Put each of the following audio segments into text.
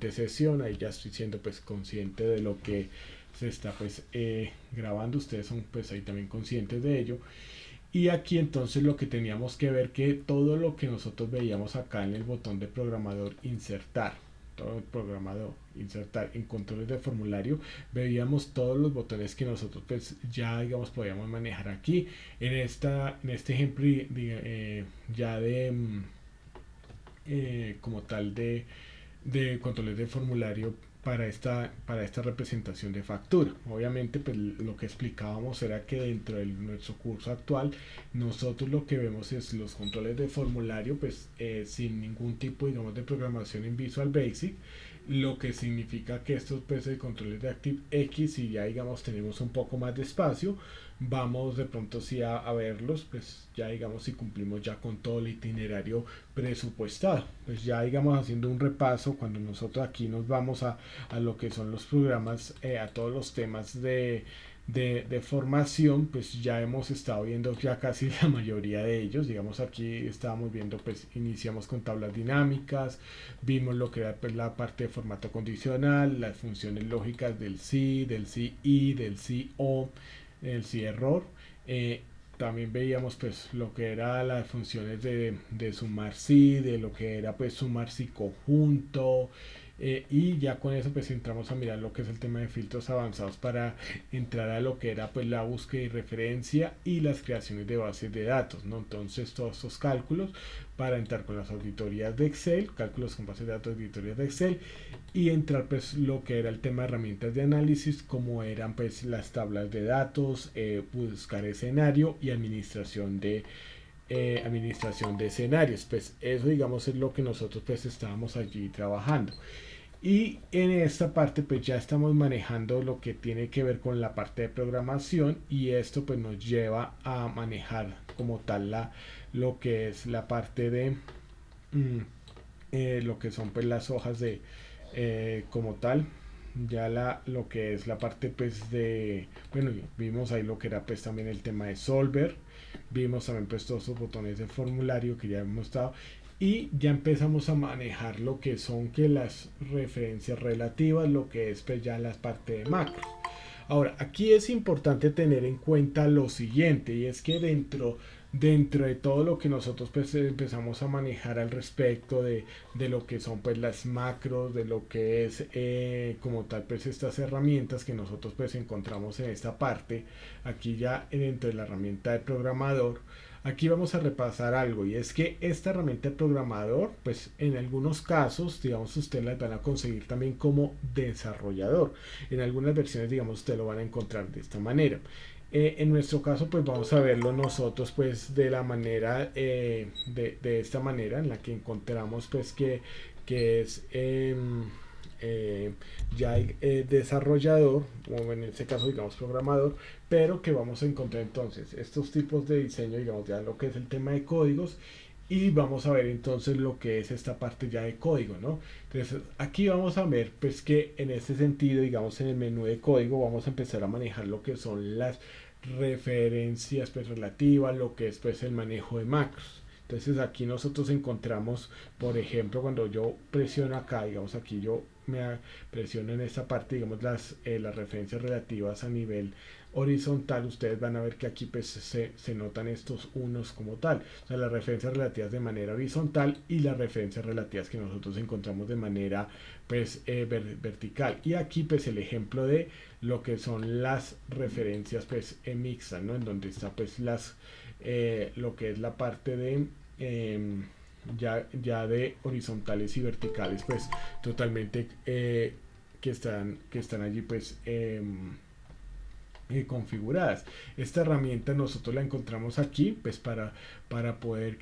siguiente sesión. Ahí ya estoy siendo pues consciente de lo que se está pues grabando. Ustedes son pues ahí también conscientes de ello. Y aquí entonces lo que teníamos que ver, que todo lo que nosotros veíamos acá en el botón de programador insertar, todo el programador insertar en controles de formulario, veíamos todos los botones que nosotros pues ya digamos podíamos manejar aquí en este ejemplo ya de como tal de controles de formulario para esta representación de factura. Obviamente, pues lo que explicábamos era que dentro de nuestro curso actual, nosotros lo que vemos es los controles de formulario, pues sin ningún tipo, digamos, de programación en Visual Basic, lo que significa que estos pues, controles de ActiveX, si ya digamos tenemos un poco más de espacio, vamos de pronto sí a verlos, pues ya digamos si cumplimos ya con todo el itinerario presupuestado. Pues ya digamos haciendo un repaso, cuando nosotros aquí nos vamos a lo que son los programas, a todos los temas de formación, pues ya hemos estado viendo ya casi la mayoría de ellos. Digamos aquí estábamos viendo, pues iniciamos con tablas dinámicas, vimos lo que era pues, la parte de formato condicional, las funciones lógicas del si, del si y, del si o, el si error. También veíamos pues lo que era las funciones de sumar si, de lo que era pues sumar si conjunto, y ya con eso pues entramos a mirar lo que es el tema de filtros avanzados para entrar a lo que era pues la búsqueda y referencia y las creaciones de bases de datos, ¿no? Entonces todos estos cálculos para entrar con las auditorías de Excel, cálculos con bases de datos, auditorías de Excel, y entrar pues lo que era el tema de herramientas de análisis como eran pues las tablas de datos, buscar escenario y administración de escenarios. Pues eso digamos es lo que nosotros pues estábamos allí trabajando. Y en esta parte pues ya estamos manejando lo que tiene que ver con la parte de programación, y esto pues nos lleva a manejar como tal lo que es la parte de lo que son pues las hojas de como tal, ya lo que es la parte pues de, bueno, vimos ahí lo que era pues también el tema de solver, vimos también pues todos esos botones de formulario que ya hemos estado, y ya empezamos a manejar lo que son que las referencias relativas, lo que es pues ya la parte de macros. Ahora, aquí es importante tener en cuenta lo siguiente, y es que dentro de todo lo que nosotros pues, empezamos a manejar al respecto de lo que son pues las macros, de lo que es como tal pues estas herramientas que nosotros pues encontramos en esta parte, aquí ya dentro de la herramienta de programador. Aquí vamos a repasar algo, y es que esta herramienta de programador, pues en algunos casos, digamos, ustedes la van a conseguir también como desarrollador. En algunas versiones, digamos, ustedes lo van a encontrar de esta manera. En nuestro caso, pues vamos a verlo nosotros, pues de la manera, de esta manera en la que encontramos, pues que es ya desarrollador, o en este caso digamos programador, pero que vamos a encontrar entonces estos tipos de diseño, digamos ya lo que es el tema de códigos, y vamos a ver entonces lo que es esta parte ya de código, ¿no? Entonces aquí vamos a ver pues que en este sentido, digamos en el menú de código vamos a empezar a manejar lo que son las referencias pues relativas, lo que es pues el manejo de macros. Entonces aquí nosotros encontramos, por ejemplo, cuando yo presiono acá, digamos aquí yo me presiono en esta parte, digamos las referencias relativas a nivel horizontal, ustedes van a ver que aquí pues se notan estos unos como tal, o sea, las referencias relativas de manera horizontal y las referencias relativas que nosotros encontramos de manera pues vertical. Y aquí pues el ejemplo de lo que son las referencias pues mixtas, ¿no? En donde está pues lo que es la parte de ya de horizontales y verticales pues totalmente que están allí pues configuradas. Esta herramienta nosotros la encontramos aquí pues para poder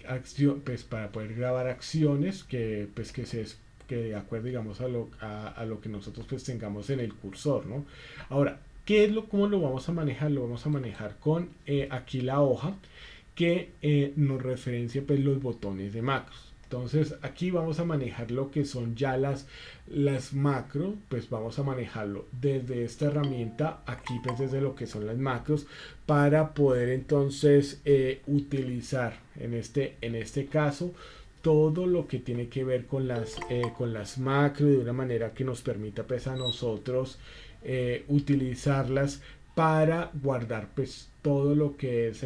pues para poder grabar acciones que de acuerdo digamos a lo que nosotros pues tengamos en el cursor, ¿no? Ahora, ¿cómo lo vamos a manejar? Lo vamos a manejar con aquí la hoja que nos referencia pues los botones de macros. Entonces aquí vamos a manejar lo que son ya las macros, pues vamos a manejarlo desde esta herramienta, aquí pues desde lo que son las macros, para poder entonces utilizar en este caso todo lo que tiene que ver con las macro de una manera que nos permita pues a nosotros utilizarlas para guardar pues todo lo que es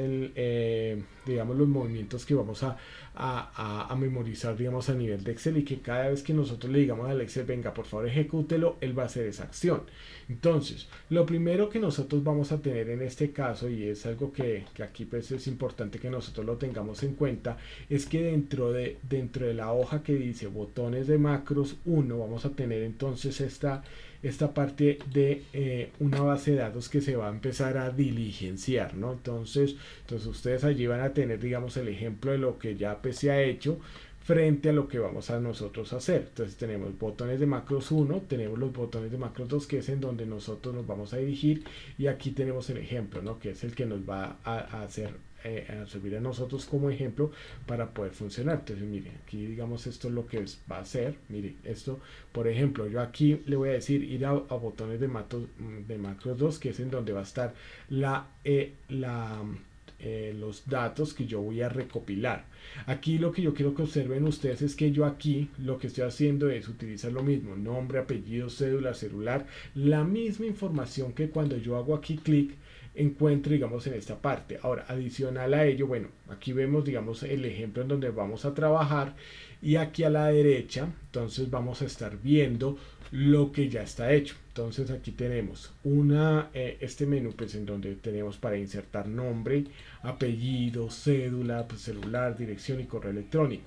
digamos los movimientos que vamos a memorizar digamos a nivel de Excel, y que cada vez que nosotros le digamos al Excel venga por favor ejecútelo, él va a hacer esa acción. Entonces lo primero que nosotros vamos a tener en este caso, y es algo que aquí pues es importante que nosotros lo tengamos en cuenta, es que dentro de la hoja que dice botones de macros 1 vamos a tener entonces esta parte de una base de datos que se va a empezar a diligenciar, ¿no? Entonces ustedes allí van a tener, digamos, el ejemplo de lo que ya pues, se ha hecho frente a lo que vamos a nosotros hacer. Entonces tenemos botones de macros 1, tenemos los botones de macros 2, que es en donde nosotros nos vamos a dirigir, y aquí tenemos el ejemplo, ¿no? Que es el que nos va a hacer a servir a nosotros como ejemplo para poder funcionar. Entonces miren, aquí digamos esto es lo que va a hacer. Miren esto, por ejemplo, yo aquí le voy a decir ir a botones de macros 2, que es en donde va a estar los datos que yo voy a recopilar. Aquí lo que yo quiero que observen ustedes es que yo aquí lo que estoy haciendo es utilizar lo mismo: nombre, apellido, cédula, celular, la misma información que cuando yo hago aquí clic encuentro digamos en esta parte. Ahora, adicional a ello, bueno, aquí vemos digamos el ejemplo en donde vamos a trabajar, y aquí a la derecha entonces vamos a estar viendo lo que ya está hecho. Entonces aquí tenemos este menú pues en donde tenemos para insertar nombre, apellido, cédula, pues, celular, dirección y correo electrónico.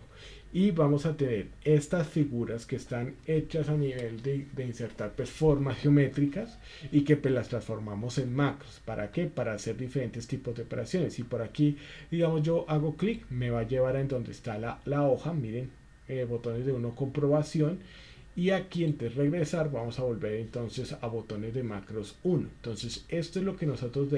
Y vamos a tener estas figuras que están hechas a nivel de insertar pues formas geométricas, y que pues las transformamos en macros. ¿Para qué? Para hacer diferentes tipos de operaciones. Y por aquí digamos yo hago clic, me va a llevar a en donde está la hoja. Miren, botones de comprobación, y aquí entonces regresar vamos a volver entonces a botones de macros 1. Entonces esto es lo que nosotros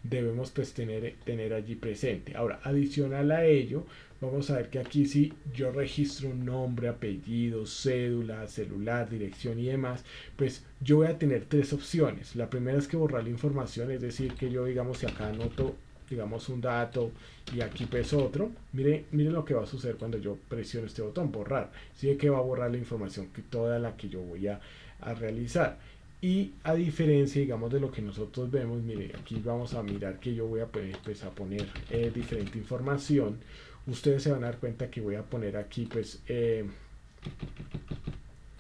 debemos pues tener allí presente. Ahora, adicional a ello, vamos a ver que aquí si yo registro un nombre, apellido, cédula, celular, dirección y demás, pues yo voy a tener tres opciones. La primera es que borrar la información, es decir, que yo digamos si acá anoto digamos un dato y aquí pues otro, miren lo que va a suceder cuando yo presiono este botón, borrar. Sí, que va a borrar la información que toda la que yo voy a realizar. Y a diferencia digamos de lo que nosotros vemos, miren, aquí vamos a mirar que yo voy a pues, a poner diferente información. Ustedes se van a dar cuenta que voy a poner aquí pues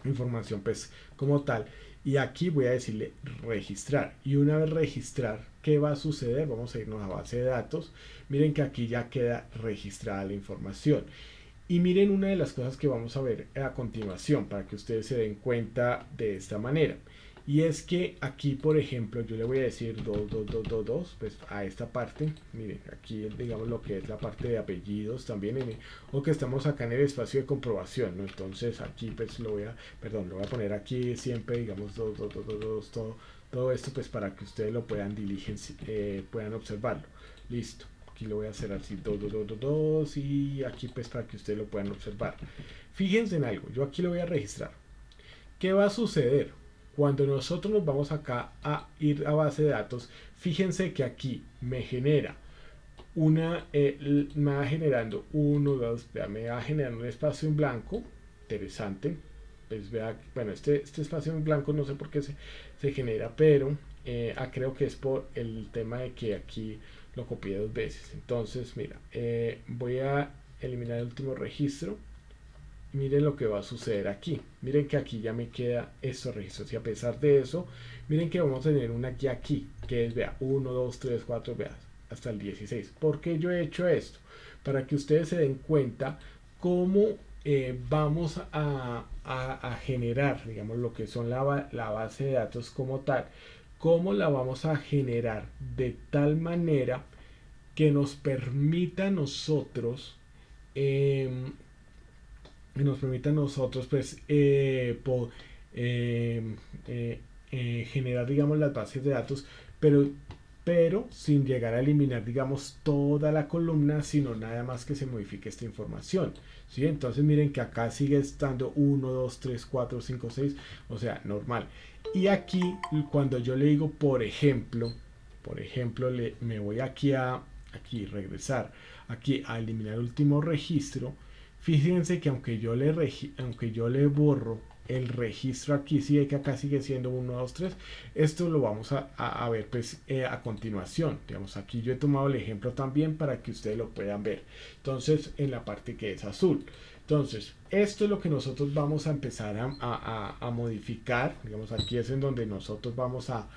información pues como tal, y aquí voy a decirle registrar. Y una vez registrar, ¿qué va a suceder? Vamos a irnos a base de datos. Miren que aquí ya queda registrada la información. Y miren una de las cosas que vamos a ver a continuación para que ustedes se den cuenta de esta manera. Y es que aquí, por ejemplo, yo le voy a decir 2222 pues a esta parte. Miren, aquí digamos lo que es la parte de apellidos también, o que estamos acá en el espacio de comprobación, ¿no? Entonces aquí pues lo voy a poner aquí siempre, digamos, 2222, todo esto pues para que ustedes lo puedan puedan observarlo. Listo. Aquí lo voy a hacer así, 2222, y aquí pues para que ustedes lo puedan observar. Fíjense en algo, yo aquí lo voy a registrar. ¿Qué va a suceder? Cuando nosotros nos vamos acá a ir a base de datos, fíjense que aquí me genera me va generando me va generando un espacio en blanco, interesante. Pues vea, bueno, este espacio en blanco no sé por qué se genera, pero creo que es por el tema de que aquí lo copié dos veces. Entonces, mira, voy a eliminar el último registro. Miren lo que va a suceder aquí. Miren que aquí ya me queda estos registros, y a pesar de eso, miren que vamos a tener una guía aquí, que es, vea, 1, 2, 3, 4, vea, hasta el 16. ¿Por qué yo he hecho esto? Para que ustedes se den cuenta cómo vamos a generar, digamos, lo que son la base de datos como tal, cómo la vamos a generar de tal manera que nos permita a nosotros pues generar digamos las bases de datos, pero sin llegar a eliminar digamos toda la columna, sino nada más que se modifique esta información, ¿sí? Entonces miren que acá sigue estando 1, 2, 3, 4, 5, 6, o sea, normal. Y aquí cuando yo le digo por ejemplo me voy aquí regresar aquí a eliminar el último registro. Fíjense que aunque yo le borro el registro aquí, sí, que acá sigue siendo 1, 2, 3. Esto lo vamos a ver pues a continuación. Digamos, aquí yo he tomado el ejemplo también para que ustedes lo puedan ver. Entonces, en la parte que es azul. Entonces, esto es lo que nosotros vamos a empezar a modificar. Digamos, aquí es en donde nosotros vamos a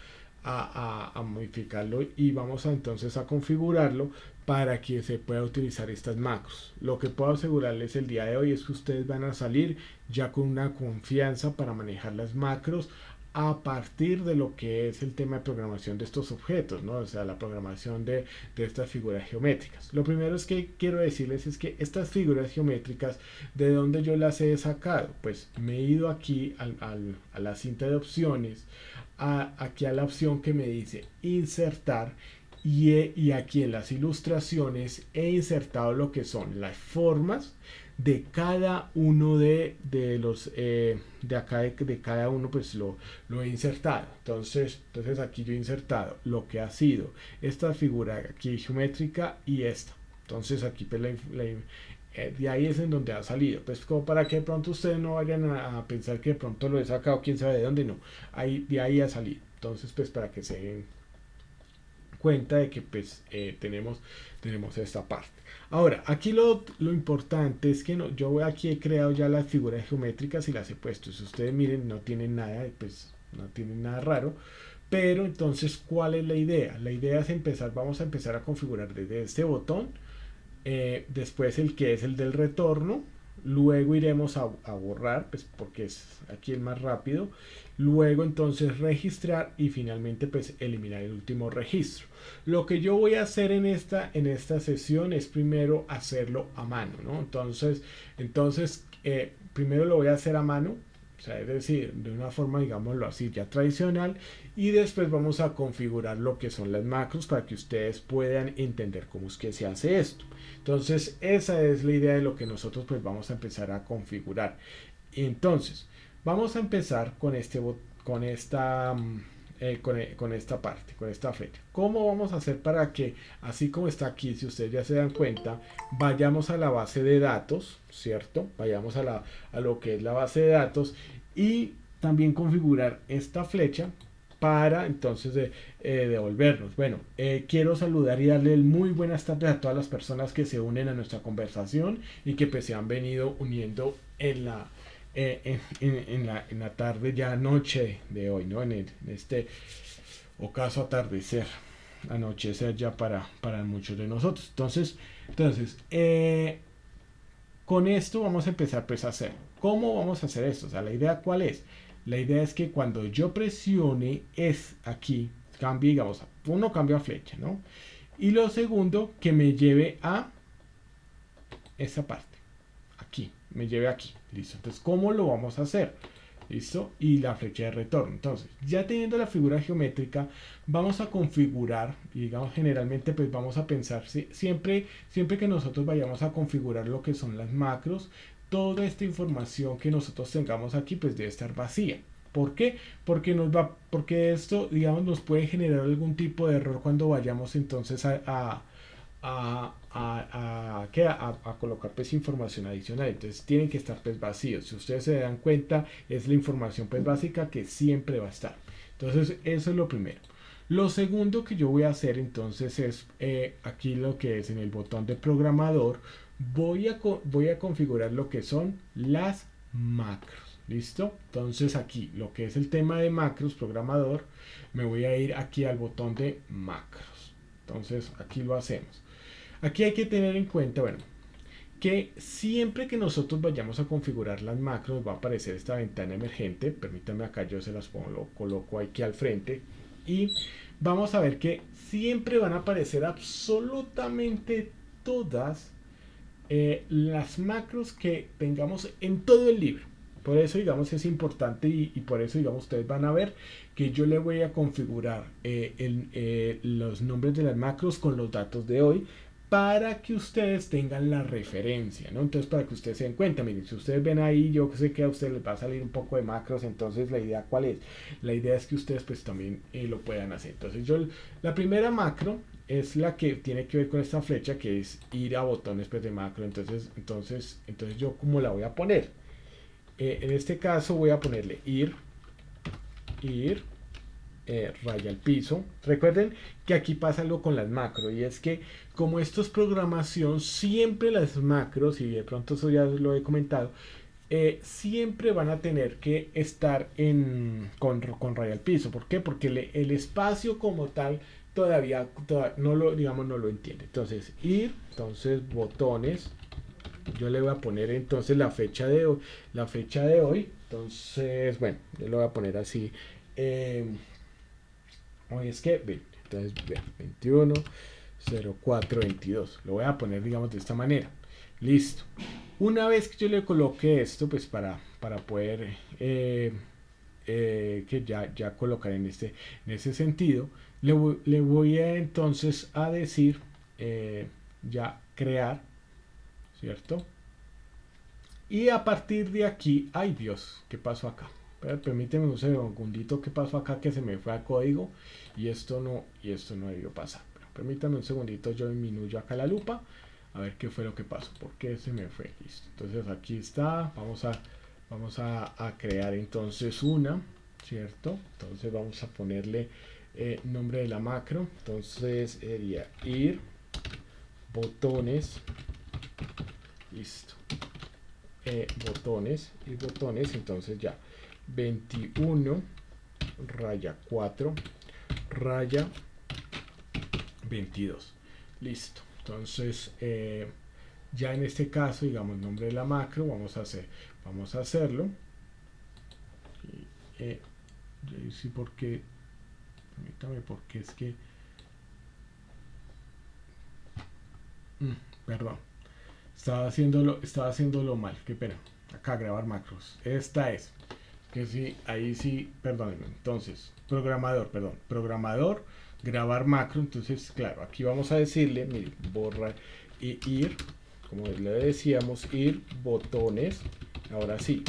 modificarlo y vamos entonces a configurarlo para que se pueda utilizar estas macros. Lo que puedo asegurarles el día de hoy es que ustedes van a salir ya con una confianza para manejar las macros a partir de lo que es el tema de programación de estos objetos, ¿no? O sea, la programación de estas figuras geométricas. Lo primero es que quiero decirles es que estas figuras geométricas, ¿de dónde yo las he sacado? Pues me he ido aquí a la cinta de opciones, aquí a la opción que me dice insertar, y aquí en las ilustraciones he insertado lo que son las formas de cada uno de los de acá de cada uno, pues lo he insertado. Entonces aquí yo he insertado lo que ha sido esta figura aquí geométrica y esta. Entonces aquí pues de ahí es en donde ha salido, pues como para que de pronto ustedes no vayan a pensar que de pronto lo he sacado quién sabe de dónde. No, de ahí ha salido. Entonces pues para que se den cuenta de que pues tenemos esta parte. Ahora, aquí lo importante es que yo aquí he creado ya las figuras geométricas y las he puesto. Si ustedes miren, no tienen nada, pues no tienen nada raro. Pero entonces, ¿cuál es la idea? La idea es vamos a empezar a configurar desde este botón, después el que es el del retorno, luego iremos a borrar, pues porque es aquí el más rápido, luego entonces registrar y finalmente pues eliminar el último registro. Lo que yo voy a hacer en esta sesión es primero hacerlo a mano, ¿no? Entonces primero lo voy a hacer a mano, o sea, es decir, de una forma, digámoslo así, ya tradicional, y después vamos a configurar lo que son las macros para que ustedes puedan entender cómo es que se hace esto. Entonces, esa es la idea de lo que nosotros pues vamos a empezar a configurar. Entonces, vamos a empezar con con esta parte, con esta flecha. ¿Cómo vamos a hacer para que, así como está aquí, si ustedes ya se dan cuenta, vayamos a la base de datos, ¿cierto? Vayamos a lo que es la base de datos y también configurar esta flecha para entonces devolvernos. Bueno, quiero saludar y darle muy buenas tardes a todas las personas que se unen a nuestra conversación y que pues se han venido uniendo en la tarde, ya noche de hoy, ¿no? En este ocaso atardecer, anochecer ya para muchos de nosotros. Entonces con esto vamos a empezar pues a hacer. ¿Cómo vamos a hacer esto? O sea, la idea ¿cuál es? La idea es que cuando yo presione es aquí, cambie, digamos, uno cambia flecha, ¿no? Y lo segundo, que me lleve a esa parte, aquí, me lleve aquí, listo. Entonces, ¿cómo lo vamos a hacer? ¿Listo? Y la flecha de retorno. Entonces, ya teniendo la figura geométrica, vamos a configurar, y digamos, generalmente, pues vamos a pensar, siempre que nosotros vayamos a configurar lo que son las macros, toda esta información que nosotros tengamos aquí, pues debe estar vacía. ¿Por qué? Porque esto, digamos, nos puede generar algún tipo de error cuando vayamos entonces a colocar pues información adicional. Entonces tienen que estar pues vacíos. Si ustedes se dan cuenta, es la información pues básica que siempre va a estar. Entonces eso es lo primero. Lo segundo que yo voy a hacer entonces es aquí lo que es en el botón de programador, voy a configurar lo que son las macros. ¿Listo? Entonces aquí lo que es el tema de macros programador, me voy a ir aquí al botón de macros. Entonces aquí lo hacemos. Aquí hay que tener en cuenta, bueno, que siempre que nosotros vayamos a configurar las macros va a aparecer esta ventana emergente. Permítanme, acá yo se las coloco aquí al frente y vamos a ver que siempre van a aparecer absolutamente todas las macros que tengamos en todo el libro. Por eso, digamos, es importante y por eso, digamos, ustedes van a ver que yo le voy a configurar los nombres de las macros con los datos de hoy para que ustedes tengan la referencia, ¿no? Entonces, para que ustedes se den cuenta, miren, si ustedes ven ahí, yo sé que a ustedes les va a salir un poco de macros, entonces la idea, ¿cuál es? La idea es que ustedes pues también lo puedan hacer. Entonces, la primera macro es la que tiene que ver con esta flecha, que es ir a botones pues, de macro. Entonces yo, ¿cómo la voy a poner? En este caso voy a ponerle ir, raya al piso. Recuerden que aquí pasa algo con las macros, y es que como esto es programación, siempre las macros, y de pronto eso ya lo he comentado, siempre van a tener que estar con raya al piso. ¿Por qué? Porque el espacio como tal todavía no lo, digamos, no lo entiende. Entonces entonces botones, yo le voy a poner entonces la fecha de hoy, entonces bueno, yo lo voy a poner así. Hoy es que, entonces 21 04 22, lo voy a poner, digamos, de esta manera. Listo. Una vez que yo le coloque esto, pues para poder que ya colocar en ese sentido, le voy a entonces a decir ya crear, ¿cierto? Y a partir de aquí, ay Dios, ¿qué pasó acá? Permíteme un segundito, ¿qué pasó acá? Que se me fue al código y esto no debió pasar. Pero permítame un segundito, yo disminuyo acá la lupa a ver qué fue lo que pasó, por qué se me fue. Listo. Entonces aquí está, vamos a crear entonces una, ¿cierto? Entonces vamos a ponerle nombre de la macro, entonces sería ir botones, listo, botones, entonces ya 21 raya 4 raya 22, listo. Entonces ya en este caso, digamos, nombre de la macro, vamos a hacerlo. Y, sí, porque permítame, porque es que perdón, estaba haciéndolo mal, qué pena. Acá grabar macros, esta es que sí, ahí sí, perdónenme. Entonces, programador, grabar macro. Entonces, claro, aquí vamos a decirle, mire, borra y ir, como le decíamos, ir botones, ahora sí,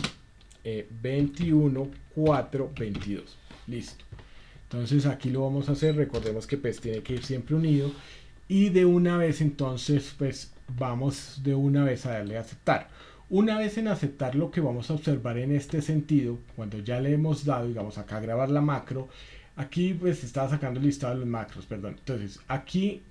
21 4 22, listo. Entonces aquí lo vamos a hacer, recordemos que pues tiene que ir siempre unido, y de una vez entonces pues vamos de una vez a darle a aceptar. Una vez en aceptar, lo que vamos a observar en este sentido, cuando ya le hemos dado, digamos, acá grabar la macro, aquí pues estaba sacando el listado de los macros, perdón. Entonces aquí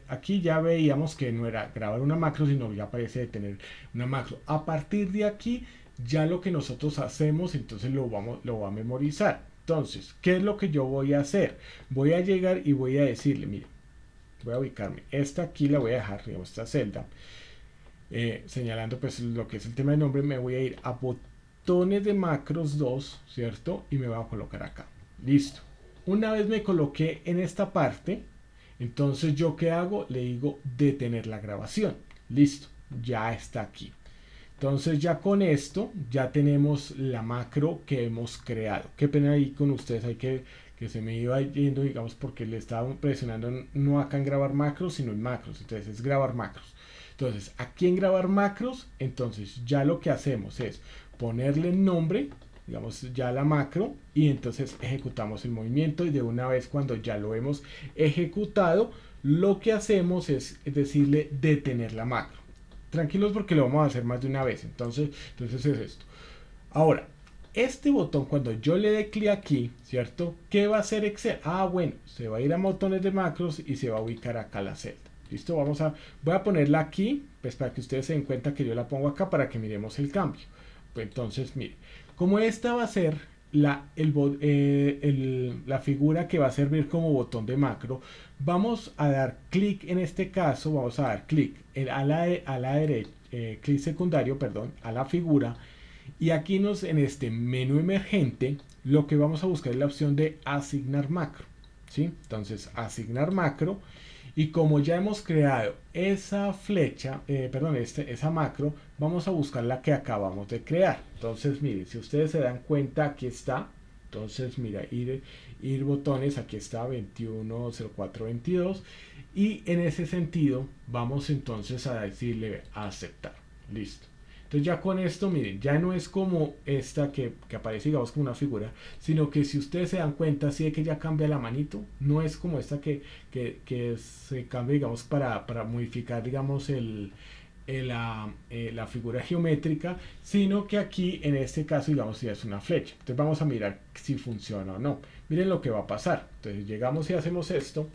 aquí ya veíamos que no era grabar una macro, sino ya parece de tener una macro. A partir de aquí ya lo que nosotros hacemos, entonces lo va a memorizar. Entonces, ¿qué es lo que yo voy a hacer? Voy a llegar y voy a decirle, mire, voy a ubicarme, esta aquí la voy a dejar, digamos, esta celda, señalando pues lo que es el tema de nombre. Me voy a ir a botones de macros 2, ¿cierto? Y me voy a colocar acá, listo. Una vez me coloqué en esta parte, entonces yo qué hago, le digo detener la grabación, listo, ya está aquí. Entonces ya con esto ya tenemos la macro que hemos creado. Qué pena ahí con ustedes, hay que se me iba yendo, digamos, porque le estaba presionando no acá en grabar macros, sino en macros. Entonces es grabar macros. Entonces aquí en grabar macros, entonces ya lo que hacemos es ponerle nombre, digamos, ya la macro, y entonces ejecutamos el movimiento, y de una vez cuando ya lo hemos ejecutado, lo que hacemos es decirle detener la macro. Tranquilos porque lo vamos a hacer más de una vez. Entonces es esto. Ahora, este botón, cuando yo le dé clic aquí, ¿cierto? ¿Qué va a hacer Excel? Ah, bueno, se va a ir a botones de macros y se va a ubicar acá la celda. ¿Listo? Voy a ponerla aquí, pues para que ustedes se den cuenta que yo la pongo acá para que miremos el cambio. Pues entonces, mire, como esta va a ser la figura que va a servir como botón de macro, vamos a dar clic, en este caso vamos a dar clic a la derecha, clic secundario, perdón, a la figura, y aquí en este menú emergente lo que vamos a buscar es la opción de asignar macro, ¿sí? Entonces asignar macro, y como ya hemos creado esa flecha, esa macro, vamos a buscar la que acabamos de crear. Entonces miren, si ustedes se dan cuenta, aquí está, Entonces, mira, ir botones, aquí está 210422 y en ese sentido vamos entonces a decirle a aceptar. Listo. Entonces ya con esto, miren, ya no es como esta que aparece, digamos, como una figura, sino que si ustedes se dan cuenta, sí que ya cambia la manito, no es como esta que se cambia, digamos, para modificar, digamos, la figura geométrica, sino que aquí en este caso digamos ya es una flecha. Entonces vamos a mirar si funciona o no. Miren lo que va a pasar. Entonces llegamos y hacemos esto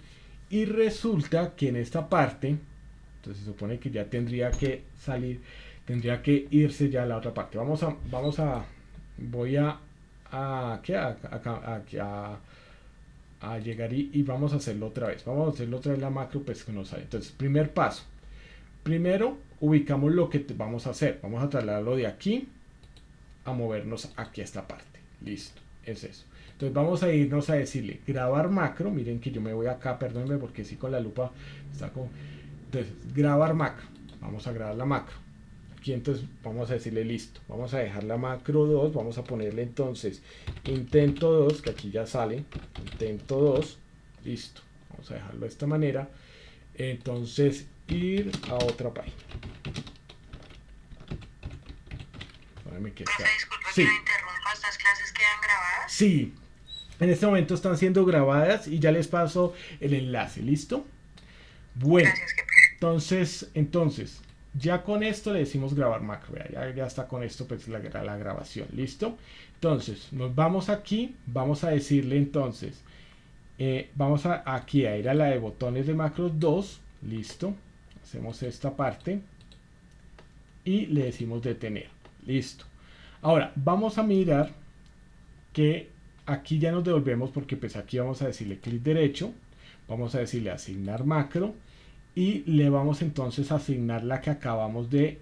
y resulta que en esta parte, entonces se supone que ya tendría que salir, tendría que irse ya a la otra parte. Voy a llegar y vamos a hacerlo otra vez. Vamos a hacerlo otra vez la macro, pues que nos sale. Entonces, primer paso. Primero ubicamos lo que vamos a hacer. Vamos a trasladarlo de aquí a movernos aquí a esta parte. Listo, es eso. Entonces vamos a irnos a decirle grabar macro. Miren que yo me voy acá, perdónenme porque sí con la lupa está como... Entonces, grabar macro. Vamos a grabar la macro. Aquí entonces vamos a decirle listo. Vamos a dejar la macro 2. Vamos a ponerle entonces intento 2, que aquí ya sale. Intento 2. Listo. Vamos a dejarlo de esta manera. Entonces ir a otra página. Que está. Disculpa sí. Que lo interrumpa, ¿estas clases quedan grabadas? Sí, en este momento están siendo grabadas y ya les paso el enlace, ¿listo? Bueno, gracias, entonces, ya con esto le decimos grabar macro, ya está con esto pues la grabación, ¿listo? Entonces, nos vamos aquí, vamos a decirle entonces, vamos aquí a ir a la de botones de macros 2, listo, hacemos esta parte y le decimos detener, listo. Ahora vamos a mirar que aquí ya nos devolvemos porque pues aquí vamos a decirle clic derecho, vamos a decirle asignar macro y le vamos entonces a asignar la que acabamos de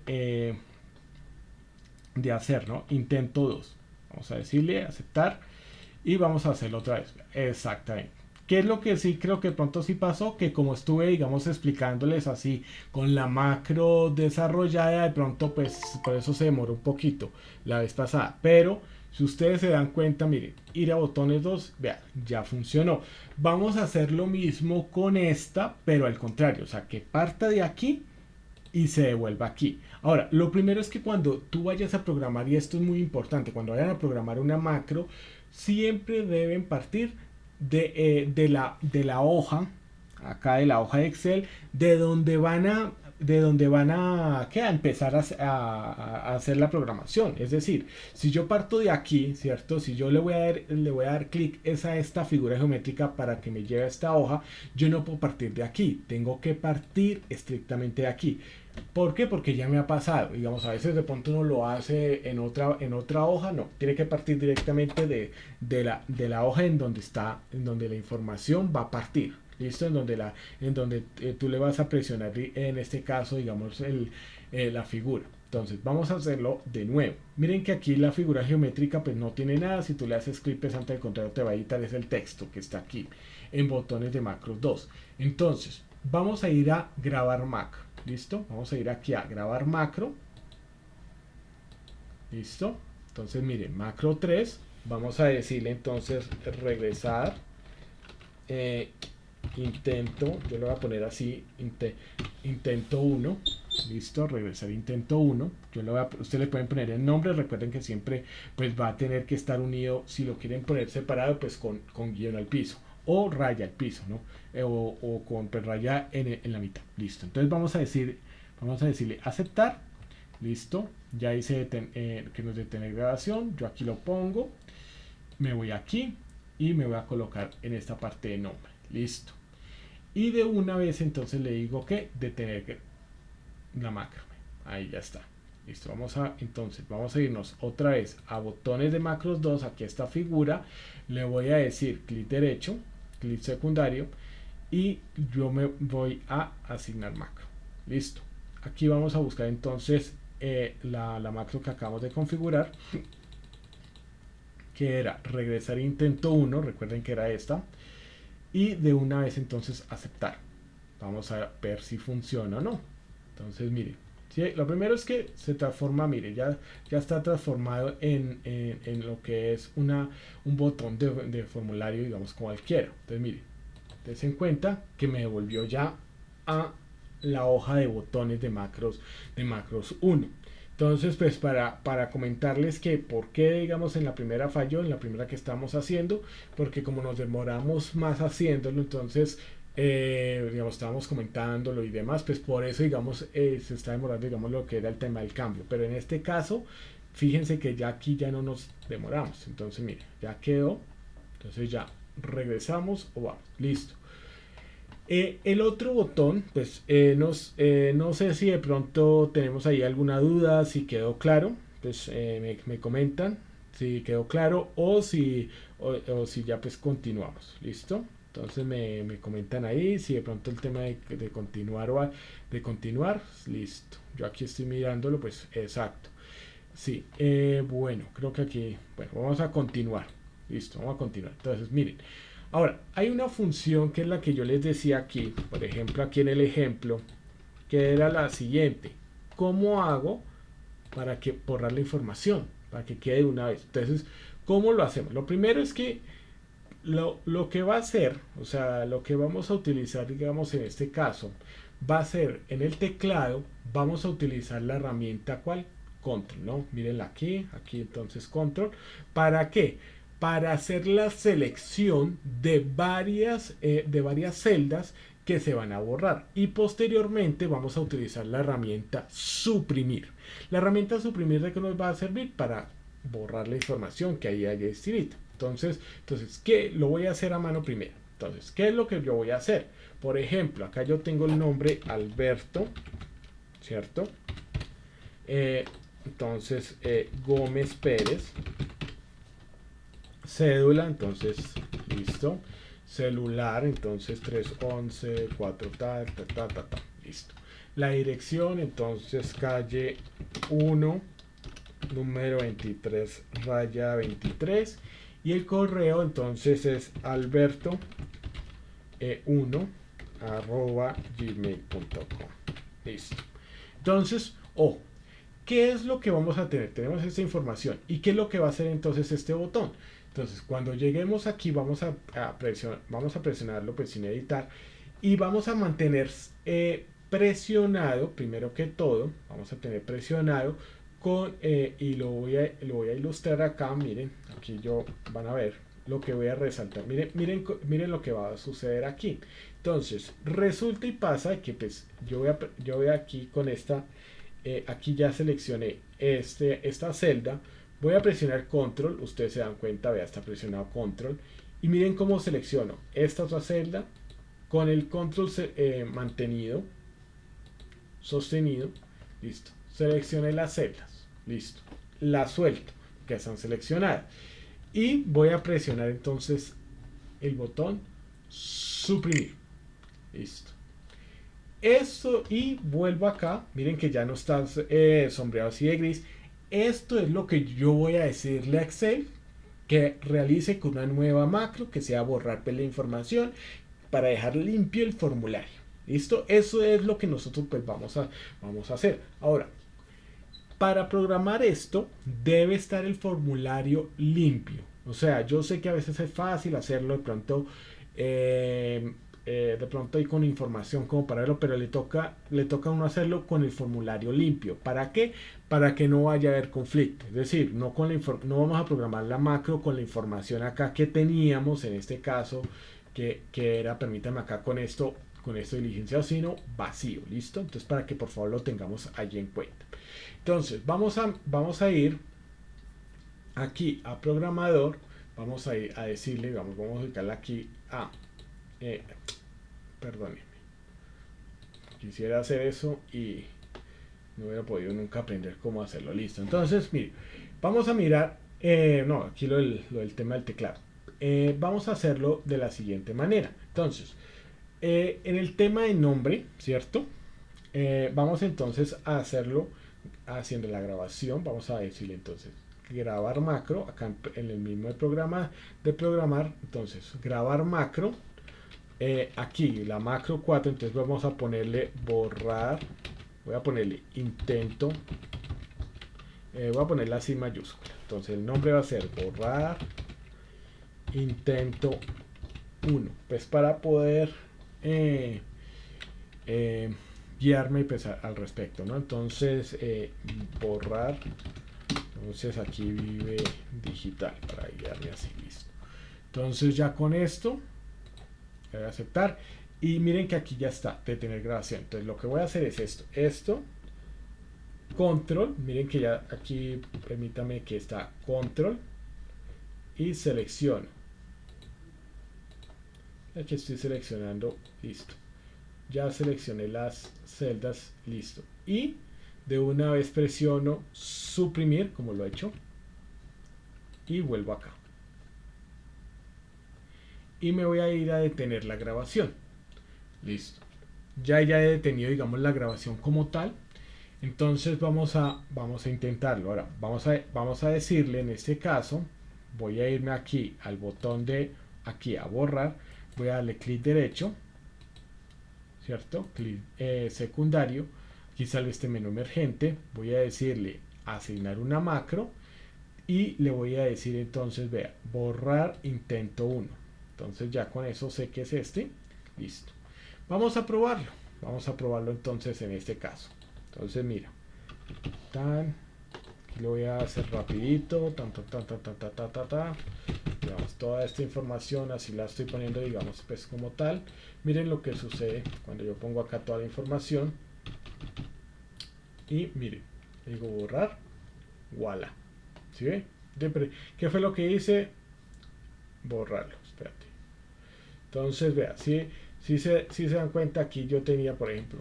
hacer, ¿no? Intento 2. Vamos a decirle aceptar y vamos a hacerlo otra vez. Exactamente. ¿Qué es lo que sí creo que pronto sí pasó? Que como estuve, digamos, explicándoles así con la macro desarrollada, de pronto pues por eso se demoró un poquito la vez pasada. Pero si ustedes se dan cuenta, miren, ir a botones 2, vean, ya funcionó. Vamos a hacer lo mismo con esta, pero al contrario, o sea, que parta de aquí y se devuelva aquí. Ahora, lo primero es que cuando tú vayas a programar, y esto es muy importante, cuando vayan a programar una macro, siempre deben partir de la hoja, acá de la hoja de Excel, de donde van a empezar a hacer la programación. Es decir, si yo parto de aquí, ¿cierto? Si yo le voy a dar clic a esta figura geométrica para que me lleve a esta hoja, yo no puedo partir de aquí, tengo que partir estrictamente de aquí. ¿Por qué? Porque ya me ha pasado. Digamos, a veces de pronto uno lo hace en otra hoja, no, tiene que partir directamente de la hoja en donde la información va a partir. ¿Listo? En donde tú le vas a presionar, en este caso, digamos, la figura. Entonces, vamos a hacerlo de nuevo. Miren que aquí la figura geométrica pues no tiene nada. Si tú le haces clic pesante, al contrario, te va a editar es el texto que está aquí en botones de macros 2. Entonces, vamos a ir a grabar macro. ¿Listo? Vamos a ir aquí a grabar macro. ¿Listo? Entonces, miren, macro 3. Vamos a decirle entonces regresar. Intento, yo lo voy a poner así, intento 1, listo, regresar intento 1, ustedes le pueden poner el nombre, recuerden que siempre pues va a tener que estar unido, si lo quieren poner separado pues con guión al piso, o raya al piso, ¿no? O con pues, raya en la mitad, listo, entonces vamos a decirle aceptar, listo, ya hice que nos detener grabación, yo aquí lo pongo, me voy aquí y me voy a colocar en esta parte de nombre, listo. Y de una vez entonces le digo que detener la macro. Ahí ya está. Listo. Vamos a irnos otra vez a botones de macros 2. Aquí esta figura. Le voy a decir clic derecho, clic secundario. Y yo me voy a asignar macro. Listo. Aquí vamos a buscar entonces la macro que acabamos de configurar. Que era regresar intento 1. Recuerden que era esta. Y de una vez entonces aceptar. Vamos a ver si funciona o no. Entonces miren, ¿sí? Lo primero es que se transforma, mire, ya está transformado en lo que es un botón de formulario, digamos, cualquiera. Entonces, mire, dense en cuenta que me devolvió ya a la hoja de botones de macros 1. Entonces, pues para comentarles que por qué, digamos, en la primera falló, en la primera que estamos haciendo, porque como nos demoramos más haciéndolo, entonces, digamos, estábamos comentándolo y demás, pues por eso, digamos, se está demorando, digamos, lo que era el tema del cambio. Pero en este caso, fíjense que ya aquí ya no nos demoramos. Entonces, mire, ya quedó. Entonces ya regresamos o vamos. Listo. El otro botón, pues no sé si de pronto tenemos ahí alguna duda, si quedó claro, pues me comentan si quedó claro o si ya pues continuamos, ¿listo? Entonces me comentan ahí si de pronto el tema de continuar de continuar, listo. Yo aquí estoy mirándolo, pues exacto. Sí, bueno, creo que aquí, bueno, vamos a continuar, listo, vamos a continuar. Entonces, miren. Ahora, hay una función que es la que yo les decía aquí, por ejemplo, aquí en el ejemplo, que era la siguiente. ¿Cómo hago para que borrar la información? Para que quede de una vez. Entonces, ¿cómo lo hacemos? Lo primero es que lo que va a hacer, o sea, lo que vamos a utilizar, digamos, en este caso, va a ser en el teclado, vamos a utilizar la herramienta ¿cuál? Control, ¿no? Mírenla aquí entonces Control. ¿Para qué? Para hacer la selección de varias celdas que se van a borrar y posteriormente vamos a utilizar la herramienta suprimir. La herramienta suprimir de que nos va a servir para borrar la información que ahí haya escrita. Entonces, ¿qué lo voy a hacer a mano primero? Entonces, ¿qué es lo que yo voy a hacer? Por ejemplo, acá yo tengo el nombre Alberto, ¿cierto? Entonces, Gómez Pérez. Cédula, entonces, listo. Celular, entonces 311 4 listo. La dirección, entonces calle 1, número 23, raya 23. Y el correo, entonces es alberto 1 arroba gmail.com. Listo. Entonces, ¿qué es lo que vamos a tener? Tenemos esta información. ¿Y qué es lo que va a hacer entonces este botón? Entonces, cuando lleguemos aquí, vamos a presionarlo pues, sin editar y vamos a mantener presionado, primero que todo, vamos a tener presionado y lo voy a ilustrar acá. Miren, aquí van a ver lo que voy a resaltar. Miren lo que va a suceder aquí. Entonces, resulta y pasa que pues, yo voy aquí con esta, aquí ya seleccioné esta celda. Voy a presionar control, ustedes se dan cuenta, vea, está presionado control. Y miren cómo selecciono esta otra celda con el control mantenido, sostenido, listo. Seleccioné las celdas, listo. Las suelto, que están seleccionadas. Y voy a presionar entonces el botón suprimir, listo. Esto y vuelvo acá, miren que ya no está sombreado así de gris. Esto es lo que yo voy a decirle a Excel que realice con una nueva macro que sea borrar la información para dejar limpio el formulario. ¿Listo? Eso es lo que nosotros pues vamos a hacer. Ahora, para programar esto debe estar el formulario limpio. O sea, yo sé que a veces es fácil hacerlo de pronto ahí con información como para verlo, pero le toca a uno hacerlo con el formulario limpio. ¿Para qué? Para que no vaya a haber conflicto. Es decir, no vamos a programar la macro con la información acá que teníamos, en este caso, que era, permítanme acá con esto diligenciado, sino vacío. ¿Listo? Entonces, para que por favor lo tengamos allí en cuenta. Entonces, vamos a ir aquí a programador, vamos a decirle, vamos a ubicarla aquí a perdónenme, quisiera hacer eso y no hubiera podido nunca aprender cómo hacerlo. Listo, entonces mire, vamos a mirar aquí lo del tema del teclado. Vamos a hacerlo de la siguiente manera. Entonces, en el tema de nombre, ¿cierto? Vamos entonces a hacerlo haciendo la grabación. Vamos a decirle entonces grabar macro, acá en el mismo programa de programar, entonces grabar macro. Aquí la macro 4, entonces vamos a ponerle borrar voy a ponerle intento, voy a ponerla así mayúscula. Entonces el nombre va a ser borrar intento 1, pues para poder guiarme pues, al respecto, ¿no? Entonces borrar, entonces aquí vive digital para guiarme así, listo. Entonces ya con esto voy a aceptar y miren que aquí ya está detener grabación. Entonces lo que voy a hacer es esto control, miren que ya aquí permítame que está control y selecciono. Aquí estoy seleccionando, listo. Ya seleccioné las celdas, listo. Y de una vez presiono suprimir, como lo he hecho, y vuelvo acá. Y me voy a ir a detener la grabación. Listo. Ya he detenido, digamos, la grabación como tal. Entonces vamos a intentarlo. Ahora vamos a decirle en este caso, voy a irme aquí al botón de aquí a borrar, voy a darle clic derecho, cierto, clic secundario, aquí sale este menú emergente, voy a decirle asignar una macro y le voy a decir entonces, vea, borrar intento 1. Entonces ya con eso sé que es este, listo. Vamos a probarlo entonces en este caso. Entonces mira, aquí lo voy a hacer rapidito, digamos, toda esta información así la estoy poniendo, digamos, pues como tal. Miren lo que sucede cuando yo pongo acá toda la información y miren, digo borrar, voilà, ¿sí ve? ¿Qué fue lo que hice? Borrarlo, espérate. Entonces vea, si se dan cuenta, aquí yo tenía, por ejemplo,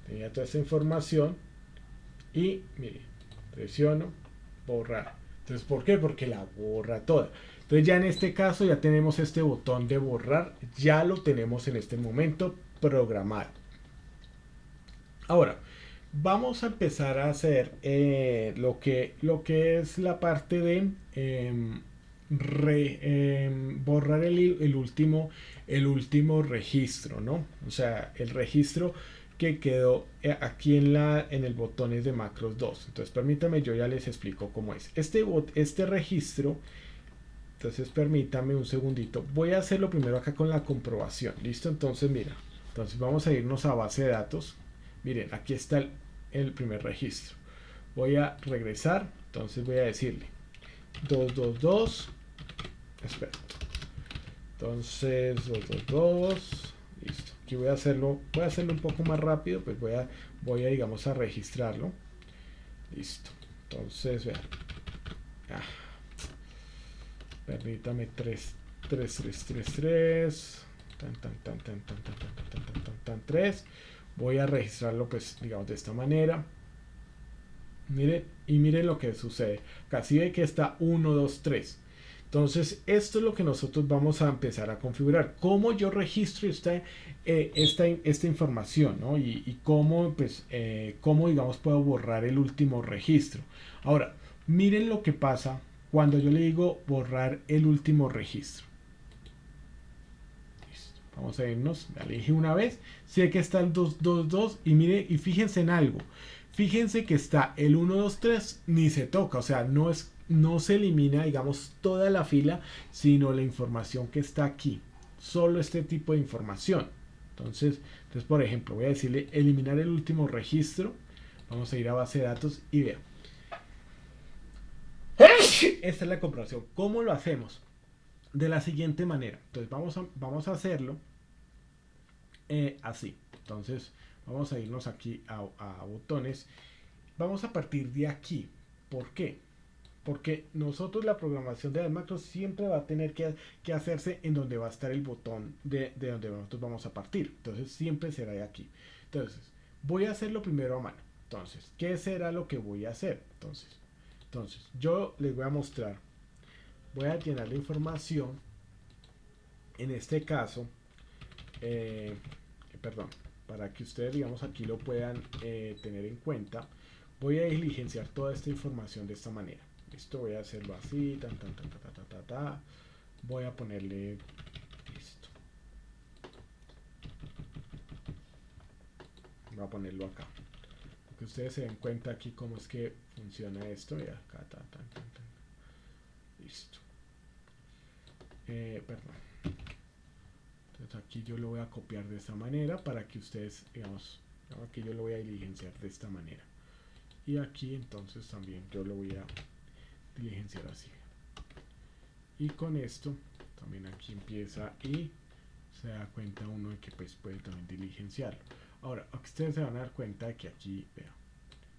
tenía toda esta información y mire, presiono borrar. Entonces, ¿por qué? Porque la borra toda. Entonces ya en este caso ya tenemos este botón de borrar, ya lo tenemos en este momento programado. Ahora, vamos a empezar a hacer lo que es la parte de borrar el último registro, ¿no? O sea, el registro que quedó aquí en el botones de macros 2. Entonces permítame, yo ya les explico cómo es. Este registro, entonces permítame un segundito. Voy a hacerlo primero acá con la comprobación. ¿Listo? Entonces mira, entonces vamos a irnos a base de datos. Miren, aquí está el primer registro. Voy a regresar, entonces voy a decirle 222, espera. Entonces 222, listo. Aquí voy a hacerlo un poco más rápido, pues voy a digamos a registrarlo. Listo. Entonces, vean. Permítame 3333 3. Voy a registrarlo pues digamos de esta manera. Miren lo que sucede. Casi ve que está 1, 2, 3. Entonces esto es lo que nosotros vamos a empezar a configurar. Cómo yo registro esta información, ¿no? Y cómo pues cómo digamos puedo borrar el último registro. Ahora miren lo que pasa cuando yo le digo borrar el último registro. Listo. Vamos a irnos, me elegí una vez, sé que está el 222 y mire y fíjense en algo. Fíjense que está el 1, 2, 3, ni se toca, o sea, no se elimina, digamos, toda la fila, sino la información que está aquí. Solo este tipo de información. Entonces, por ejemplo, voy a decirle eliminar el último registro. Vamos a ir a base de datos y vean. Esta es la comprobación. ¿Cómo lo hacemos? De la siguiente manera. Entonces vamos a hacerlo así. Entonces vamos a irnos aquí a botones. Vamos a partir de aquí. ¿Por qué? Porque nosotros la programación de las macros siempre va a tener que hacerse en donde va a estar el botón de donde nosotros vamos a partir. Entonces siempre será de aquí. Entonces voy a hacerlo primero a mano. Entonces, ¿qué será lo que voy a hacer? Entonces yo les voy a mostrar, voy a llenar la información, en este caso, perdón, para que ustedes, digamos, aquí lo puedan tener en cuenta, voy a diligenciar toda esta información de esta manera. Esto voy a hacerlo así, voy a ponerle listo. Voy a ponerlo acá. Que ustedes se den cuenta aquí cómo es que funciona esto. Y acá, listo. Perdón. Entonces aquí yo lo voy a copiar de esta manera para que ustedes, digamos, aquí yo lo voy a diligenciar de esta manera. Y aquí entonces también yo lo voy a diligenciar así. Y con esto también aquí empieza y se da cuenta uno de que pues puede también diligenciarlo. Ahora, ustedes se van a dar cuenta de que aquí, vean,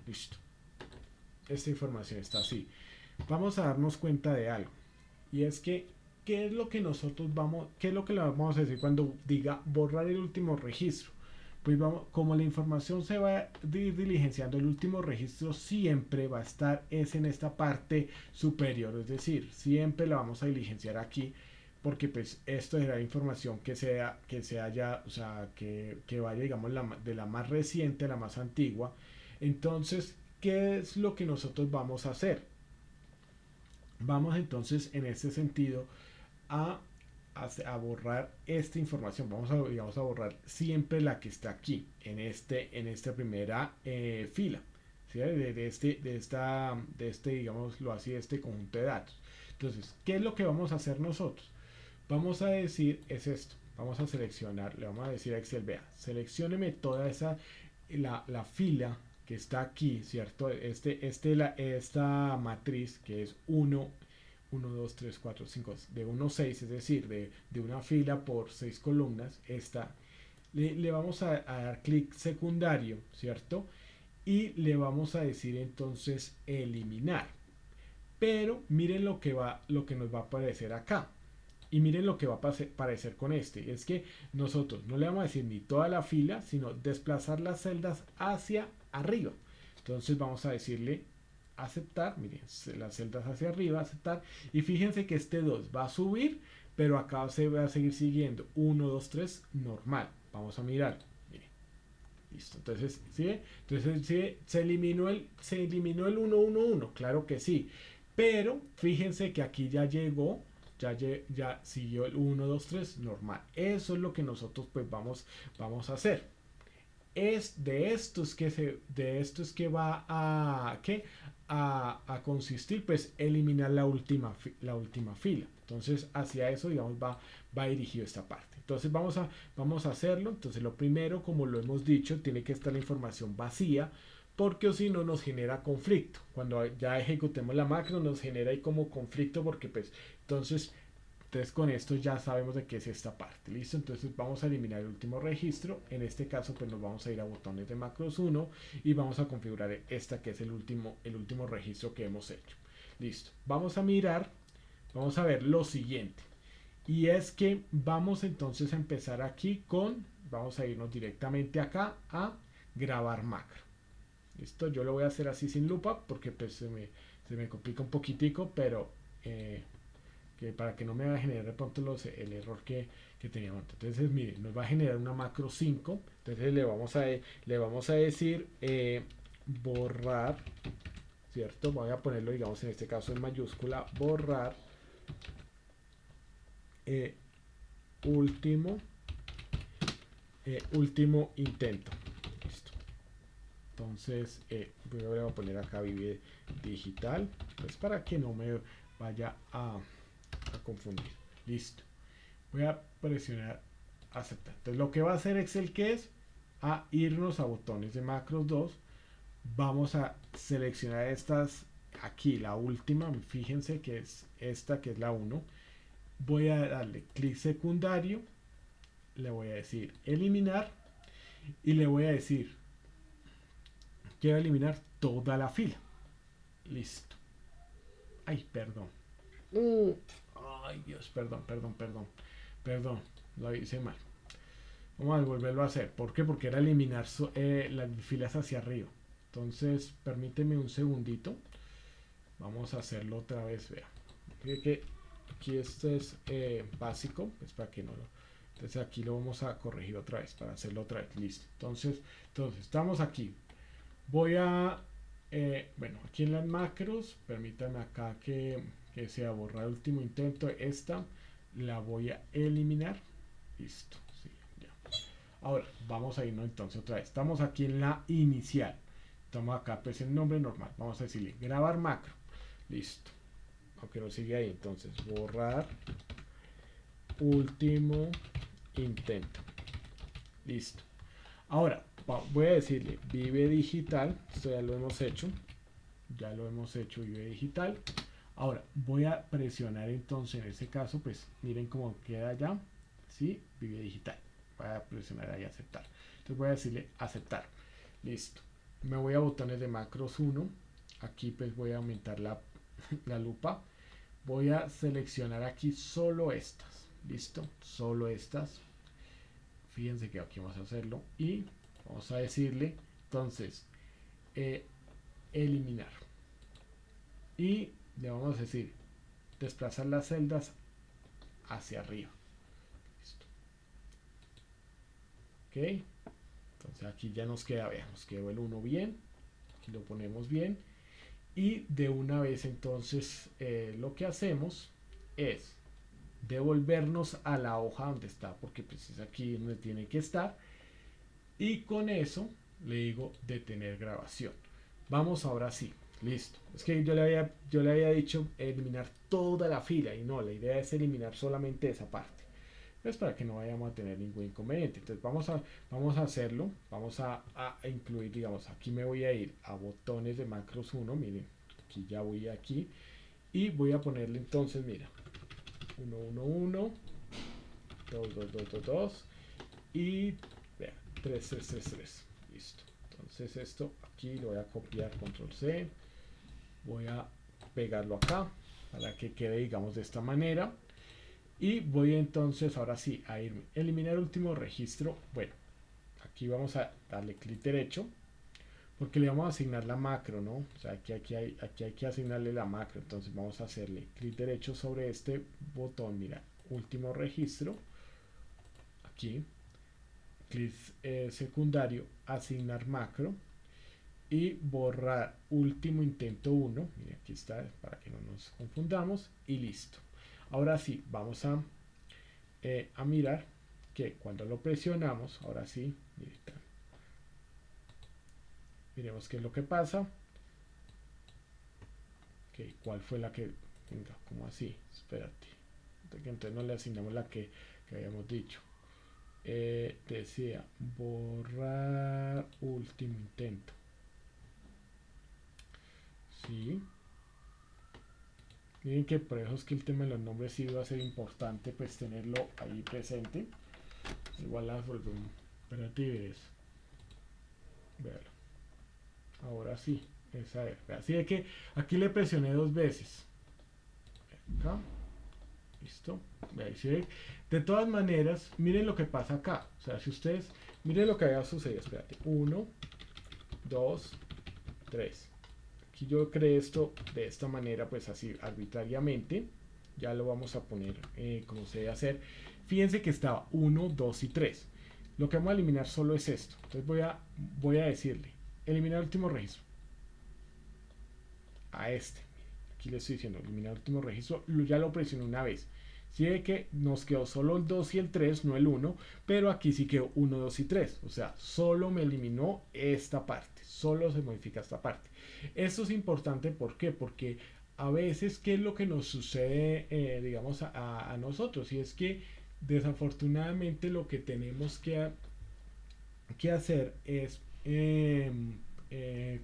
listo. Esta información está así. Vamos a darnos cuenta de algo. Y es que, ¿qué es lo que nosotros vamos, qué es lo que le vamos a decir cuando diga borrar el último registro? Pues vamos, como la información se va a ir diligenciando, el último registro siempre va a estar en esta parte superior, es decir, siempre la vamos a diligenciar aquí, porque pues esto era información que se haya, o sea, que vaya, digamos, de la más reciente a la más antigua. Entonces, ¿qué es lo que nosotros vamos a hacer? Vamos entonces en este sentido a borrar esta información. Vamos a, digamos, a borrar siempre la que está aquí en esta primera fila, ¿sí? de este, digámoslo así, este conjunto de datos. Entonces, ¿qué es lo que vamos a hacer nosotros? Vamos a decir, es esto, vamos a seleccionar, le vamos a decir a Excel, vea, seleccióneme toda la fila que está aquí, ¿cierto? Esta matriz que es 1, 2, 3, 4, 5, de 1 a 6, es decir, de una fila por 6 columnas, le vamos a dar clic secundario, ¿cierto? Y le vamos a decir entonces eliminar. Pero miren lo que nos va a aparecer acá. Y miren lo que va a aparecer con este. Es que nosotros no le vamos a decir ni toda la fila, sino desplazar las celdas hacia arriba. Entonces vamos a decirle aceptar, miren, las celdas hacia arriba, aceptar, y fíjense que este 2 va a subir, pero acá se va a seguir siguiendo 1, 2, 3 normal. Vamos a mirar, miren, listo. Entonces, ¿sí? Entonces ¿sí? se eliminó el 1, 1, 1, claro que sí, pero fíjense que aquí ya llegó, ya siguió el 1, 2, 3 normal. Eso es lo que nosotros pues vamos a hacer. De esto es que va a consistir pues eliminar la última fila. Entonces hacia eso, digamos, va dirigido esta parte. Entonces vamos a hacerlo. Entonces lo primero, como lo hemos dicho, tiene que estar la información vacía, porque o si no nos genera conflicto. Cuando ya ejecutemos la macro nos genera ahí como conflicto, porque pues entonces con esto ya sabemos de qué es esta parte. ¿Listo? Entonces vamos a eliminar el último registro. En este caso pues nos vamos a ir a botones de macros 1 y vamos a configurar esta que es el último registro que hemos hecho. Listo. Vamos a mirar, vamos a ver lo siguiente. Y es que vamos entonces a empezar aquí vamos a irnos directamente acá a grabar macro. Listo, yo lo voy a hacer así sin lupa porque pues se me complica un poquitico, pero para que no me va a generar de pronto el error que teníamos. Entonces miren, nos va a generar una macro 5. Entonces le vamos a decir borrar, ¿cierto? Voy a ponerlo, digamos, en este caso en mayúscula, borrar último intento. Listo. Entonces voy a poner acá Vive Digital, pues para que no me vaya a confundir. Listo. Voy a presionar aceptar. Entonces lo que va a hacer Excel, que es a irnos a botones de macros 2. Vamos a seleccionar estas aquí, la última, fíjense que es esta, que es la 1. Voy a darle clic secundario, le voy a decir eliminar y le voy a decir quiero eliminar toda la fila. Listo. Ay, perdón. Ay, Dios, perdón, lo hice mal. Vamos a volverlo a hacer. ¿Por qué? Porque era eliminar las filas hacia arriba. Entonces, permíteme un segundito. Vamos a hacerlo otra vez, vea. Que aquí esto es básico, es para que no lo... Entonces aquí lo vamos a corregir otra vez, para hacerlo otra vez. Listo. Entonces estamos aquí. Voy a... bueno, aquí en las macros, permítanme acá que sea borrar el último intento. Esta la voy a eliminar. Listo. Sí, ya. Ahora, vamos a irnos entonces otra vez. Estamos aquí en la inicial. Estamos acá, pues el nombre normal. Vamos a decirle grabar macro. Listo. Aunque no sigue ahí. Entonces, borrar último intento. Listo. Ahora, voy a decirle vive digital. Esto ya lo hemos hecho. Ya lo hemos hecho, vive digital. Ahora, voy a presionar entonces en este caso, pues miren cómo queda ya. Sí, vive digital. Voy a presionar ahí aceptar. Entonces voy a decirle aceptar. Listo. Me voy a botones de macros 1. Aquí pues voy a aumentar la lupa. Voy a seleccionar aquí solo estas. Listo. Solo estas. Fíjense que aquí vamos a hacerlo. Y vamos a decirle entonces eliminar. Y le vamos a decir desplazar las celdas hacia arriba. Listo. Ok. Entonces aquí ya nos queda, vean, nos quedó el 1 bien. Aquí lo ponemos bien. Y de una vez entonces lo que hacemos es devolvernos a la hoja donde está, porque pues es aquí donde tiene que estar. Y con eso le digo detener grabación. Vamos ahora sí. Listo. Es que yo le había dicho eliminar toda la fila y no, la idea es eliminar solamente esa parte. Es para que no vayamos a tener ningún inconveniente. Entonces vamos a hacerlo. Vamos a incluir, digamos, aquí me voy a ir a botones de macros 1. Miren, aquí ya voy aquí. Y voy a ponerle entonces, mira, 1, 1, 1, 2, 2, 2, 2, 2 y vean, 3, 3, 3, 3. Listo. Entonces esto aquí lo voy a copiar, control C. Voy a pegarlo acá para que quede, digamos, de esta manera. Y voy entonces ahora sí a irme eliminar último registro. Bueno, aquí vamos a darle clic derecho porque le vamos a asignar la macro, ¿no? O sea, aquí hay que asignarle la macro. Entonces vamos a hacerle clic derecho sobre este botón, mira, último registro. Aquí, clic secundario, asignar macro. Y borrar último intento 1. Mira, aquí está para que no nos confundamos. Y listo. Ahora sí, vamos a mirar que cuando lo presionamos, ahora sí, miren, miremos qué es lo que pasa. Okay, ¿cuál fue la que? Venga, ¿cómo así? Espérate. Entonces no le asignamos la que habíamos dicho. Decía borrar último intento. Sí. Miren que por eso es que el tema de los nombres sí va a ser importante, pues tenerlo ahí presente. Igual las volvemos. Espérate, eso. Véalo. Ahora sí. Esa es. Así de que aquí le presioné 2 veces. Acá. Listo. Ahí se ve. De todas maneras, miren lo que pasa acá. O sea, si ustedes. Miren lo que había sucedido. Espérate. 1, 2, 3. Aquí yo creé esto de esta manera, pues así arbitrariamente. Ya lo vamos a poner como se debe hacer. Fíjense que estaba 1, 2 y 3. Lo que vamos a eliminar solo es esto. Entonces voy a decirle eliminar último registro a este. Aquí le estoy diciendo eliminar último registro. Ya lo presioné una vez. Si ve que nos quedó solo el 2 y el 3, no el 1, pero aquí sí quedó 1, 2 y 3. O sea, solo me eliminó esta parte, solo se modifica esta parte. Esto es importante, ¿por qué? Porque a veces, ¿qué es lo que nos sucede, digamos, a nosotros? Y es que desafortunadamente lo que tenemos que hacer es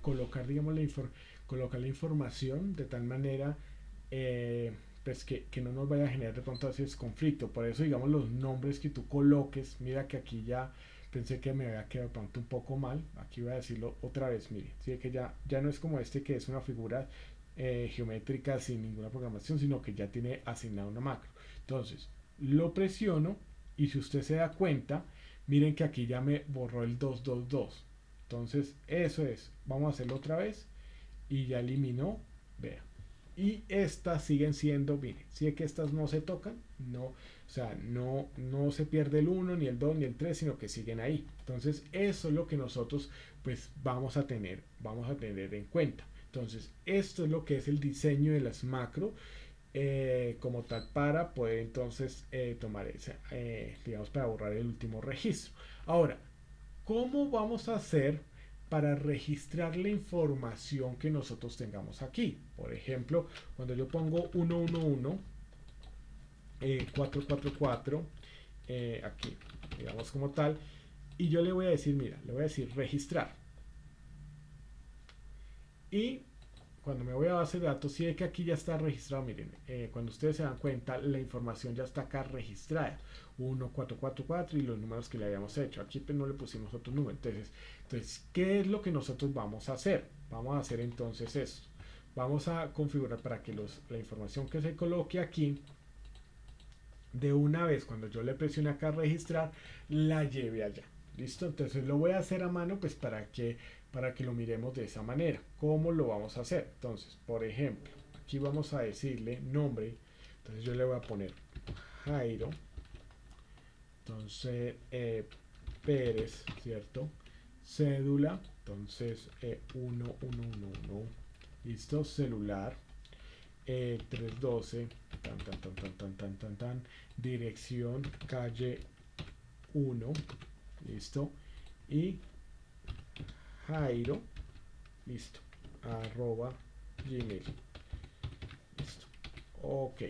colocar, digamos, colocar la información de tal manera pues que no nos vaya a generar de pronto ese conflicto. Por eso, digamos, los nombres que tú coloques, mira que aquí ya pensé que me había quedado de pronto un poco mal. Aquí voy a decirlo otra vez, mire, ¿sí? Que ya no es como este que es una figura geométrica sin ninguna programación, sino que ya tiene asignada una macro. Entonces, lo presiono y si usted se da cuenta, miren que aquí ya me borró el 222. Entonces, eso es. Vamos a hacerlo otra vez y ya eliminó, vea. Y estas siguen siendo, miren, si es que estas no se tocan, no, o sea, no se pierde el 1, ni el 2, ni el 3, sino que siguen ahí. Entonces, eso es lo que nosotros pues vamos a tener en cuenta. Entonces, esto es lo que es el diseño de las macro. como tal para poder entonces tomar ese, digamos, para borrar el último registro. Ahora, ¿cómo vamos a hacer para registrar la información que nosotros tengamos aquí? Por ejemplo, cuando yo pongo 111, 444, aquí, digamos como tal, y yo le voy a decir, mira, le voy a decir registrar. Y cuando me voy a base de datos, si ve que aquí ya está registrado, miren, cuando ustedes se dan cuenta, la información ya está acá registrada, 1444 y los números que le habíamos hecho. Aquí pues no le pusimos otro número. Entonces, ¿qué es lo que nosotros vamos a hacer? Vamos a hacer entonces esto. Vamos a configurar para que la información que se coloque aquí, de una vez, cuando yo le presione acá registrar, la lleve allá. ¿Listo? Entonces lo voy a hacer a mano pues para que lo miremos de esa manera. ¿Cómo lo vamos a hacer? Entonces, por ejemplo, aquí vamos a decirle nombre. Entonces yo le voy a poner Jairo. Entonces, Pérez, ¿cierto? Cédula. Entonces, 1111. ¿Listo? Celular. 312. Dirección, calle 1. Listo. Y Jairo, listo, arroba gmail, listo, ok.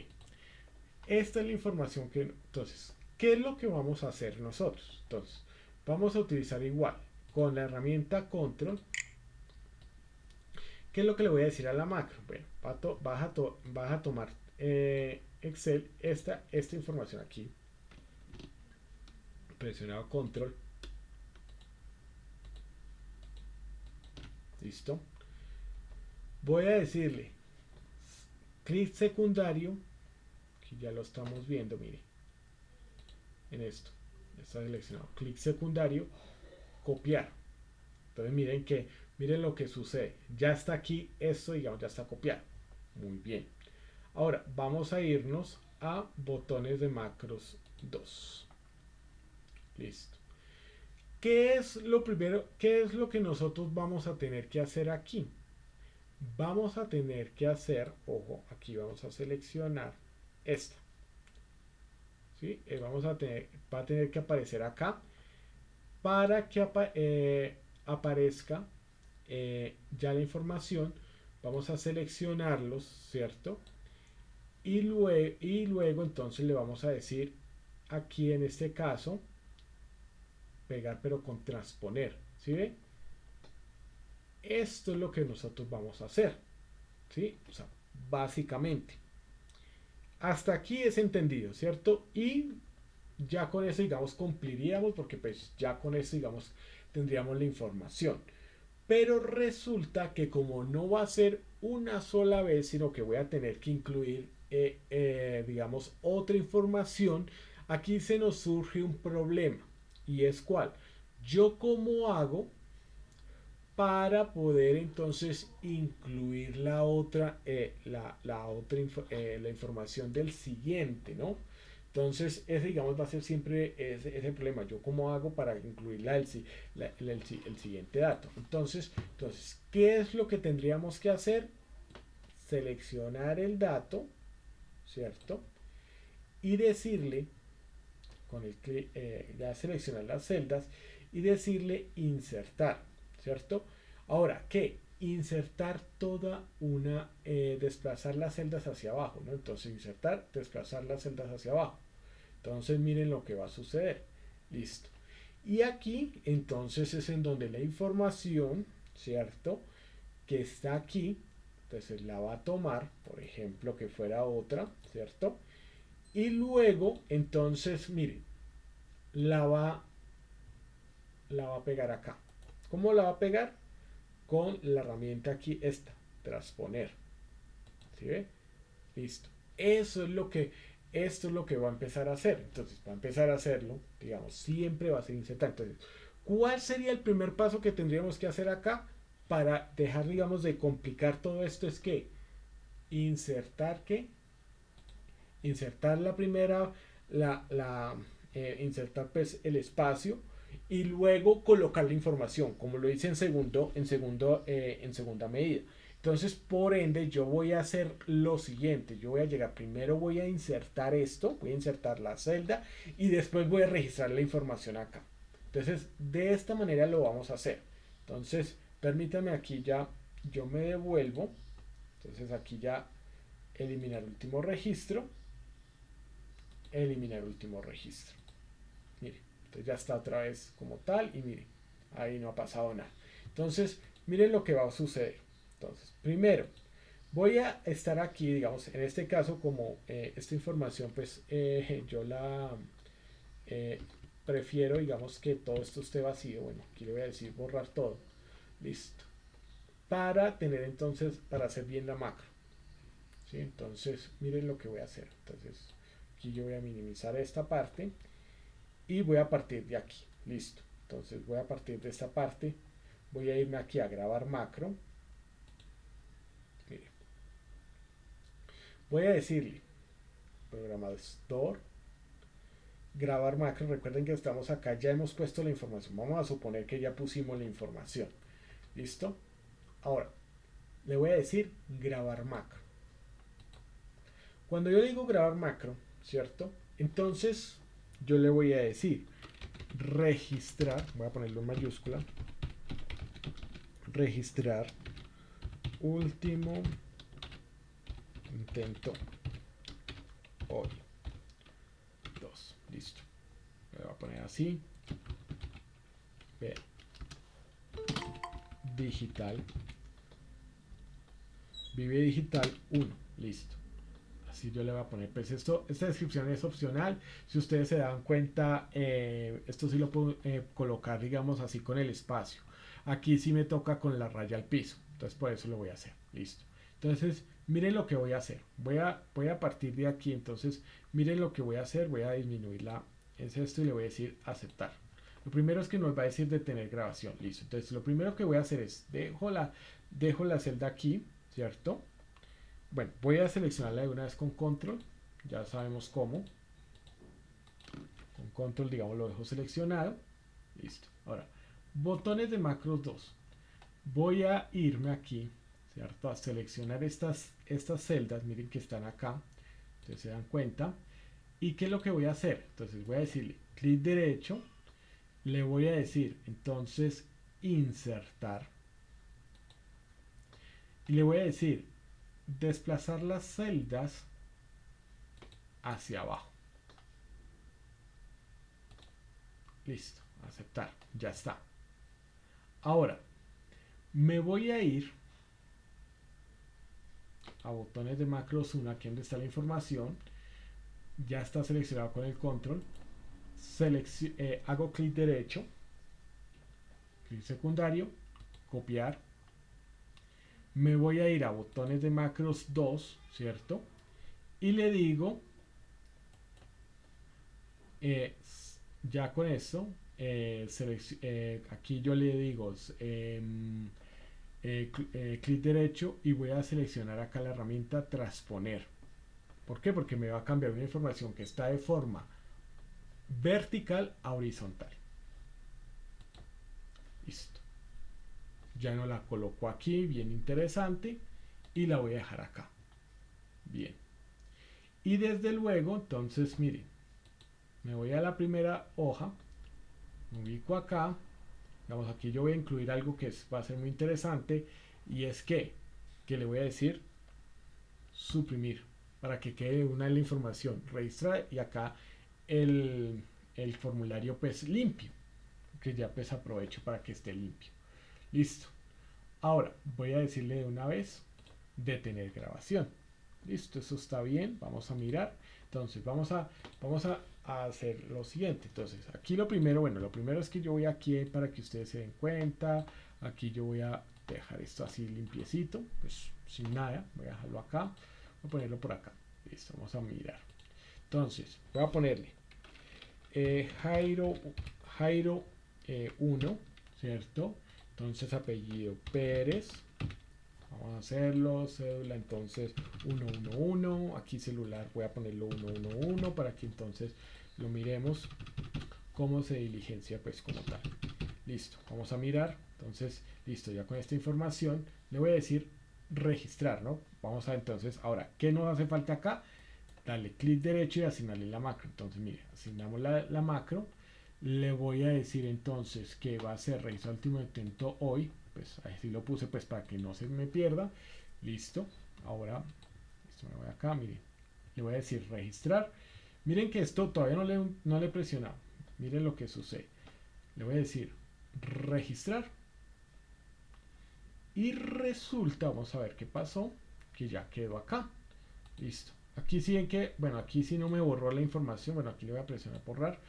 Esta es la información que, entonces, ¿qué es lo que vamos a hacer nosotros? Entonces, vamos a utilizar igual, con la herramienta control. ¿Qué es lo que le voy a decir a la macro? Bueno, vas a tomar Excel, esta información aquí, presionado control. Listo. Voy a decirle clic secundario, que ya lo estamos viendo, mire, en esto, está seleccionado, clic secundario, copiar. Entonces miren lo que sucede, ya está aquí, esto digamos ya está copiado. Muy bien. Ahora vamos a irnos a botones de macros 2. Listo. ¿Qué es lo primero? ¿Qué es lo que nosotros vamos a tener que hacer aquí? Vamos a tener que hacer, ojo, aquí vamos a seleccionar esta. ¿Sí? Va a tener que aparecer acá para que aparezca ya la información. Vamos a seleccionarlos, ¿cierto? Y luego entonces le vamos a decir aquí en este caso pegar pero con transponer, ¿sí ve? Esto es lo que nosotros vamos a hacer, ¿sí? O sea, básicamente. Hasta aquí es entendido, ¿cierto? Y ya con eso, digamos, cumpliríamos porque pues ya con eso, digamos, tendríamos la información. Pero resulta que como no va a ser una sola vez, sino que voy a tener que incluir, digamos, otra información, aquí se nos surge un problema. ¿Y es cuál? Yo cómo hago para poder entonces incluir la información del siguiente, ¿no? Entonces, ese digamos va a ser siempre ese problema. Yo cómo hago para incluir el siguiente dato. Entonces, ¿qué es lo que tendríamos que hacer? Seleccionar el dato, ¿cierto? Y decirle, con el clic, ya seleccionar las celdas y decirle insertar, ¿cierto? Ahora, ¿qué? Insertar toda una, desplazar las celdas hacia abajo, ¿no? Entonces, insertar, desplazar las celdas hacia abajo. Entonces, miren lo que va a suceder. Listo. Y aquí, entonces, es en donde la información, ¿cierto? Que está aquí, entonces la va a tomar, por ejemplo, que fuera otra, ¿cierto? Y luego, entonces, miren, la va a pegar acá. ¿Cómo la va a pegar? Con la herramienta aquí, esta, transponer. ¿Sí ve? Listo. Esto es lo que va a empezar a hacer. Entonces, va a empezar a hacerlo, digamos, siempre va a ser insertar. Entonces, ¿cuál sería el primer paso que tendríamos que hacer acá para dejar, digamos, de complicar todo esto? Es que insertar, ¿qué? Insertar la primera, insertar pues el espacio y luego colocar la información, como lo hice en segunda medida. Entonces, por ende, yo voy a hacer lo siguiente. Yo voy a llegar, primero voy a insertar esto, voy a insertar la celda y después voy a registrar la información acá. Entonces, de esta manera lo vamos a hacer. Entonces, permítame aquí ya, yo me devuelvo. Entonces, aquí ya eliminar último registro. Eliminar último registro. Mire, entonces ya está otra vez como tal y mire, ahí no ha pasado nada. Entonces, miren lo que va a suceder. Entonces, primero, voy a estar aquí, digamos, en este caso, como esta información, pues yo la prefiero, digamos, que todo esto esté vacío. Bueno, aquí le voy a decir borrar todo. Listo. Para tener entonces, para hacer bien la macro. ¿Sí? Entonces, miren lo que voy a hacer. Entonces, aquí yo voy a minimizar esta parte y voy a partir de aquí. Listo. Entonces, voy a partir de esta parte. Voy a irme aquí a grabar macro. Mire. Voy a decirle programador, grabar macro. Recuerden que estamos acá, ya hemos puesto la información. Vamos a suponer que ya pusimos la información. ¿Listo? Ahora, le voy a decir grabar macro. Cuando yo digo grabar macro, ¿cierto? Entonces, yo le voy a decir registrar, voy a ponerlo en mayúscula, registrar último intento hoy 2, listo, me voy a poner así, ve, digital, vive digital 1, listo. Así yo le voy a poner, pues esta descripción es opcional. Si ustedes se dan cuenta, esto sí lo puedo colocar, digamos así, con el espacio. Aquí sí me toca con la raya al piso, entonces por eso lo voy a hacer, listo. Entonces, miren lo que voy a hacer. Voy a partir de aquí, entonces, miren lo que voy a hacer. Voy a disminuir es esto y le voy a decir aceptar. Lo primero es que nos va a decir detener grabación, listo. Entonces, lo primero que voy a hacer es, dejo la celda aquí, ¿cierto? Bueno, voy a seleccionarla de una vez con control, ya sabemos cómo. Con control, digamos, lo dejo seleccionado. Listo. Ahora, botones de macros 2. Voy a irme aquí, ¿cierto? A seleccionar estas celdas, miren que están acá. Ustedes se dan cuenta. ¿Y qué es lo que voy a hacer? Entonces voy a decirle clic derecho. Le voy a decir, entonces, insertar. Y le voy a decir, desplazar las celdas hacia abajo. Listo, aceptar, ya está. Ahora, me voy a ir a botones de macros 1, aquí donde está la información. Ya está seleccionado con el control. Hago clic derecho, clic secundario, copiar. Me voy a ir a botones de macros 2, ¿cierto? Y le digo, ya con esto, aquí yo le digo clic derecho y voy a seleccionar acá la herramienta transponer. ¿Por qué? Porque me va a cambiar una información que está de forma vertical a horizontal. Listo. Ya no la coloco aquí, bien interesante, y la voy a dejar acá. Bien. Y desde luego, entonces, miren, me voy a la primera hoja, me ubico acá, digamos, aquí yo voy a incluir algo que va a ser muy interesante, y es que le voy a decir suprimir, para que quede una de la información registrada, y acá el formulario pues limpio, que ya pues aprovecho para que esté limpio. Listo. Ahora voy a decirle de una vez detener grabación. Listo, eso está bien. Vamos a mirar. Entonces vamos a hacer lo siguiente. Entonces aquí lo primero, bueno, lo primero es que yo voy aquí para que ustedes se den cuenta. Aquí yo voy a dejar esto así limpiecito, pues sin nada. Voy a dejarlo acá. Voy a ponerlo por acá. Listo, vamos a mirar. Entonces voy a ponerle Jairo 1, ¿cierto? Entonces apellido Pérez, vamos a hacerlo, cédula entonces 111, aquí celular voy a ponerlo 111 para que entonces lo miremos cómo se diligencia pues como tal. Listo, vamos a mirar, entonces listo, ya con esta información le voy a decir registrar, ¿no? Vamos a entonces, ahora, ¿qué nos hace falta acá? Darle clic derecho y asignarle la macro. Entonces, mire, asignamos la macro. Le voy a decir entonces que va a ser realizar último intento hoy. Pues así lo puse pues para que no se me pierda. Listo. Ahora, esto me voy acá, mire. Le voy a decir registrar. Miren que esto todavía no le he presionado. Miren lo que sucede. Le voy a decir registrar. Y resulta, vamos a ver qué pasó, que ya quedó acá. Listo. Aquí sí bueno, aquí sí no me borró la información. Bueno, aquí le voy a presionar borrar.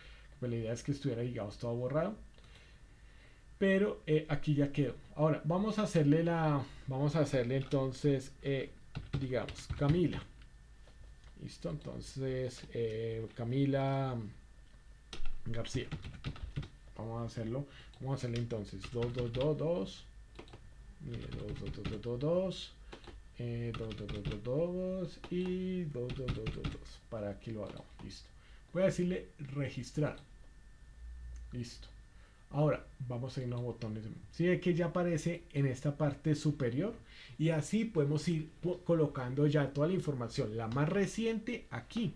Pues la idea es que estuviera, digamos, todo borrado. Pero aquí ya quedó. Ahora, vamos a hacerle entonces, digamos, Camila. Listo, entonces, Camila García. Vamos a hacerlo. Vamos a hacerle entonces 2222. Mire, 22222. 2222 y 2222 para que lo hagamos. Listo. Voy a decirle registrar. Listo. Ahora vamos a ir a los botones. Si ve que ya aparece en esta parte superior y así podemos ir colocando ya toda la información, la más reciente aquí.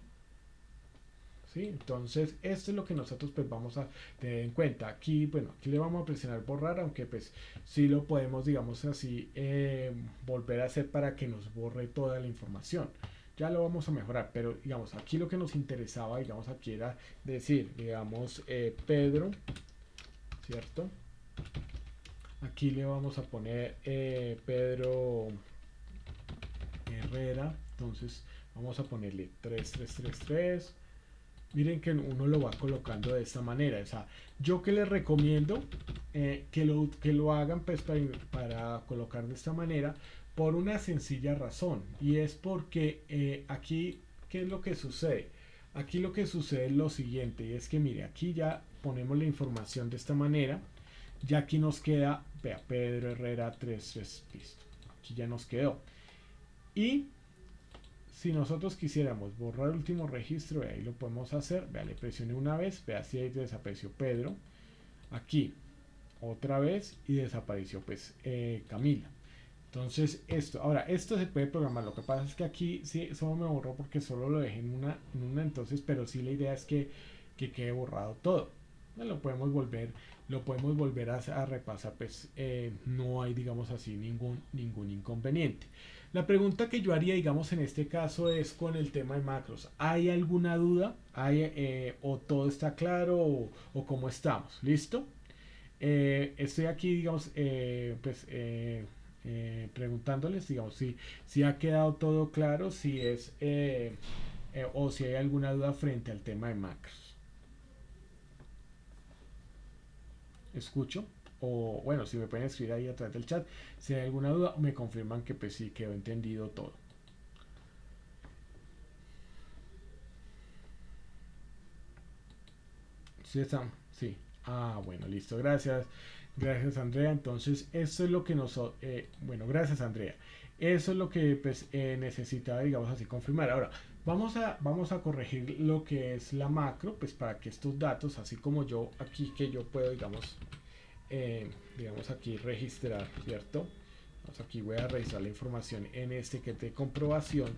¿Sí? Entonces esto es lo que nosotros pues vamos a tener en cuenta. Aquí, bueno, aquí le vamos a presionar borrar, aunque pues sí lo podemos, digamos así, volver a hacer para que nos borre toda la información. Ya lo vamos a mejorar, pero digamos aquí lo que nos interesaba, digamos aquí era decir, digamos, Pedro, ¿cierto? Aquí le vamos a poner Pedro Herrera, entonces vamos a ponerle 3333. Miren que uno lo va colocando de esta manera. O sea, yo que les recomiendo que lo hagan pues, para colocar de esta manera por una sencilla razón. Y es porque aquí, ¿qué es lo que sucede? Aquí lo que sucede es lo siguiente. Y es que mire, aquí ya ponemos la información de esta manera. Ya aquí nos queda, vea, Pedro Herrera 33, listo. Aquí ya nos quedó. Y si nosotros quisiéramos borrar el último registro, ahí lo podemos hacer. Vea, le presioné una vez, vea si ahí desapareció Pedro. Aquí, otra vez y desapareció pues Camila. Entonces esto se puede programar. Lo que pasa es que aquí sí, solo me borró porque solo lo dejé en una entonces, pero sí la idea es que quede borrado todo. Lo podemos volver a repasar, pues no hay, digamos así, ningún inconveniente. La pregunta que yo haría, digamos, en este caso es con el tema de macros. ¿Hay alguna duda? ¿O todo está claro? ¿O cómo estamos? ¿Listo? Estoy aquí, digamos, preguntándoles, digamos, si ha quedado todo claro, si es o si hay alguna duda frente al tema de macros. Escucho, o bueno, si me pueden escribir ahí a través del chat si hay alguna duda, me confirman que pues sí quedó entendido todo. ¿Sí están? Sí. Ah, bueno, listo, gracias Andrea. Entonces eso es lo que bueno, gracias Andrea, eso es lo que pues necesitaba, digamos así, confirmar. Ahora vamos a corregir lo que es la macro, pues para que estos datos, así como yo aquí, que yo puedo, digamos aquí registrar, ¿cierto? Entonces aquí voy a revisar la información en este que es de comprobación.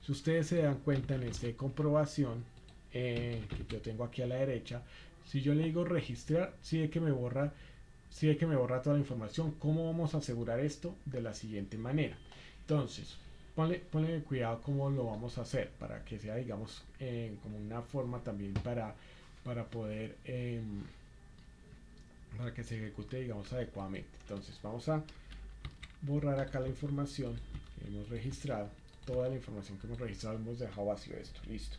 Si ustedes se dan cuenta en este de comprobación que yo tengo aquí a la derecha, si yo le digo registrar, sí de que me borra toda la información. ¿Cómo vamos a asegurar esto? De la siguiente manera. Entonces, ponle cuidado cómo lo vamos a hacer para que sea, digamos, como una forma también para poder para que se ejecute, digamos, adecuadamente. Entonces vamos a borrar acá la información que hemos registrado. Toda la información que hemos registrado, hemos dejado vacío esto. Listo.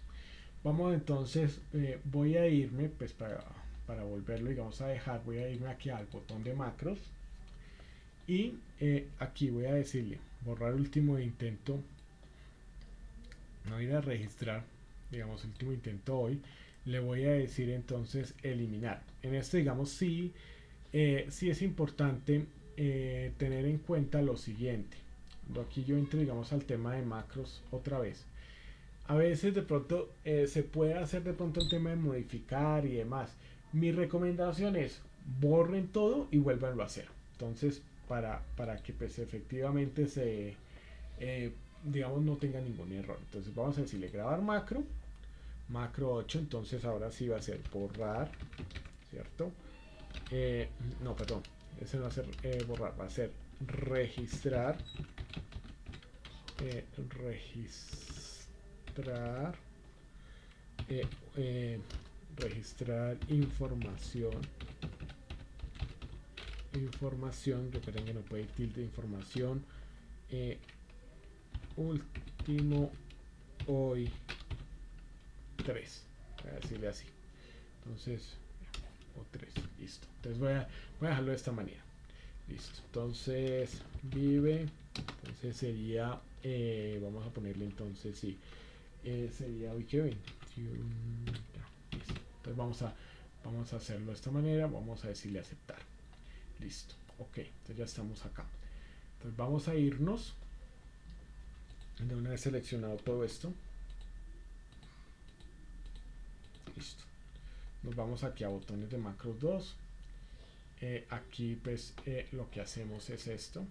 Vamos entonces, voy a irme pues para volverlo, digamos, a dejar, voy a irme aquí al botón de macros y aquí voy a decirle borrar último intento. No voy a ir a registrar, digamos, último intento hoy. Le voy a decir entonces eliminar. En este, digamos, sí es importante tener en cuenta lo siguiente. Cuando aquí yo entro, digamos, al tema de macros otra vez. A veces de pronto se puede hacer de pronto el tema de modificar y demás. Mi recomendación es borren todo y vuélvanlo a hacer. Entonces, para que pues efectivamente se digamos, no tenga ningún error. Entonces vamos a decirle grabar macro, macro 8, entonces ahora sí va a ser borrar, ¿cierto? No, perdón, ese no va a ser borrar, va a ser registrar, registrar información, recuerden que no puede ir tilde, información, último hoy 3, voy a decirle así, entonces o 3, listo. Entonces voy a dejarlo de esta manera, listo. Entonces vive, entonces sería vamos a ponerle entonces sí, sería hoy que 21, ya, listo. Entonces vamos a hacerlo de esta manera, vamos a decirle aceptar, listo. Ok, entonces ya estamos acá. Entonces vamos a irnos de una vez seleccionado todo esto, listo. Nos vamos aquí a botones de macros 2. Aquí pues lo que hacemos es esto.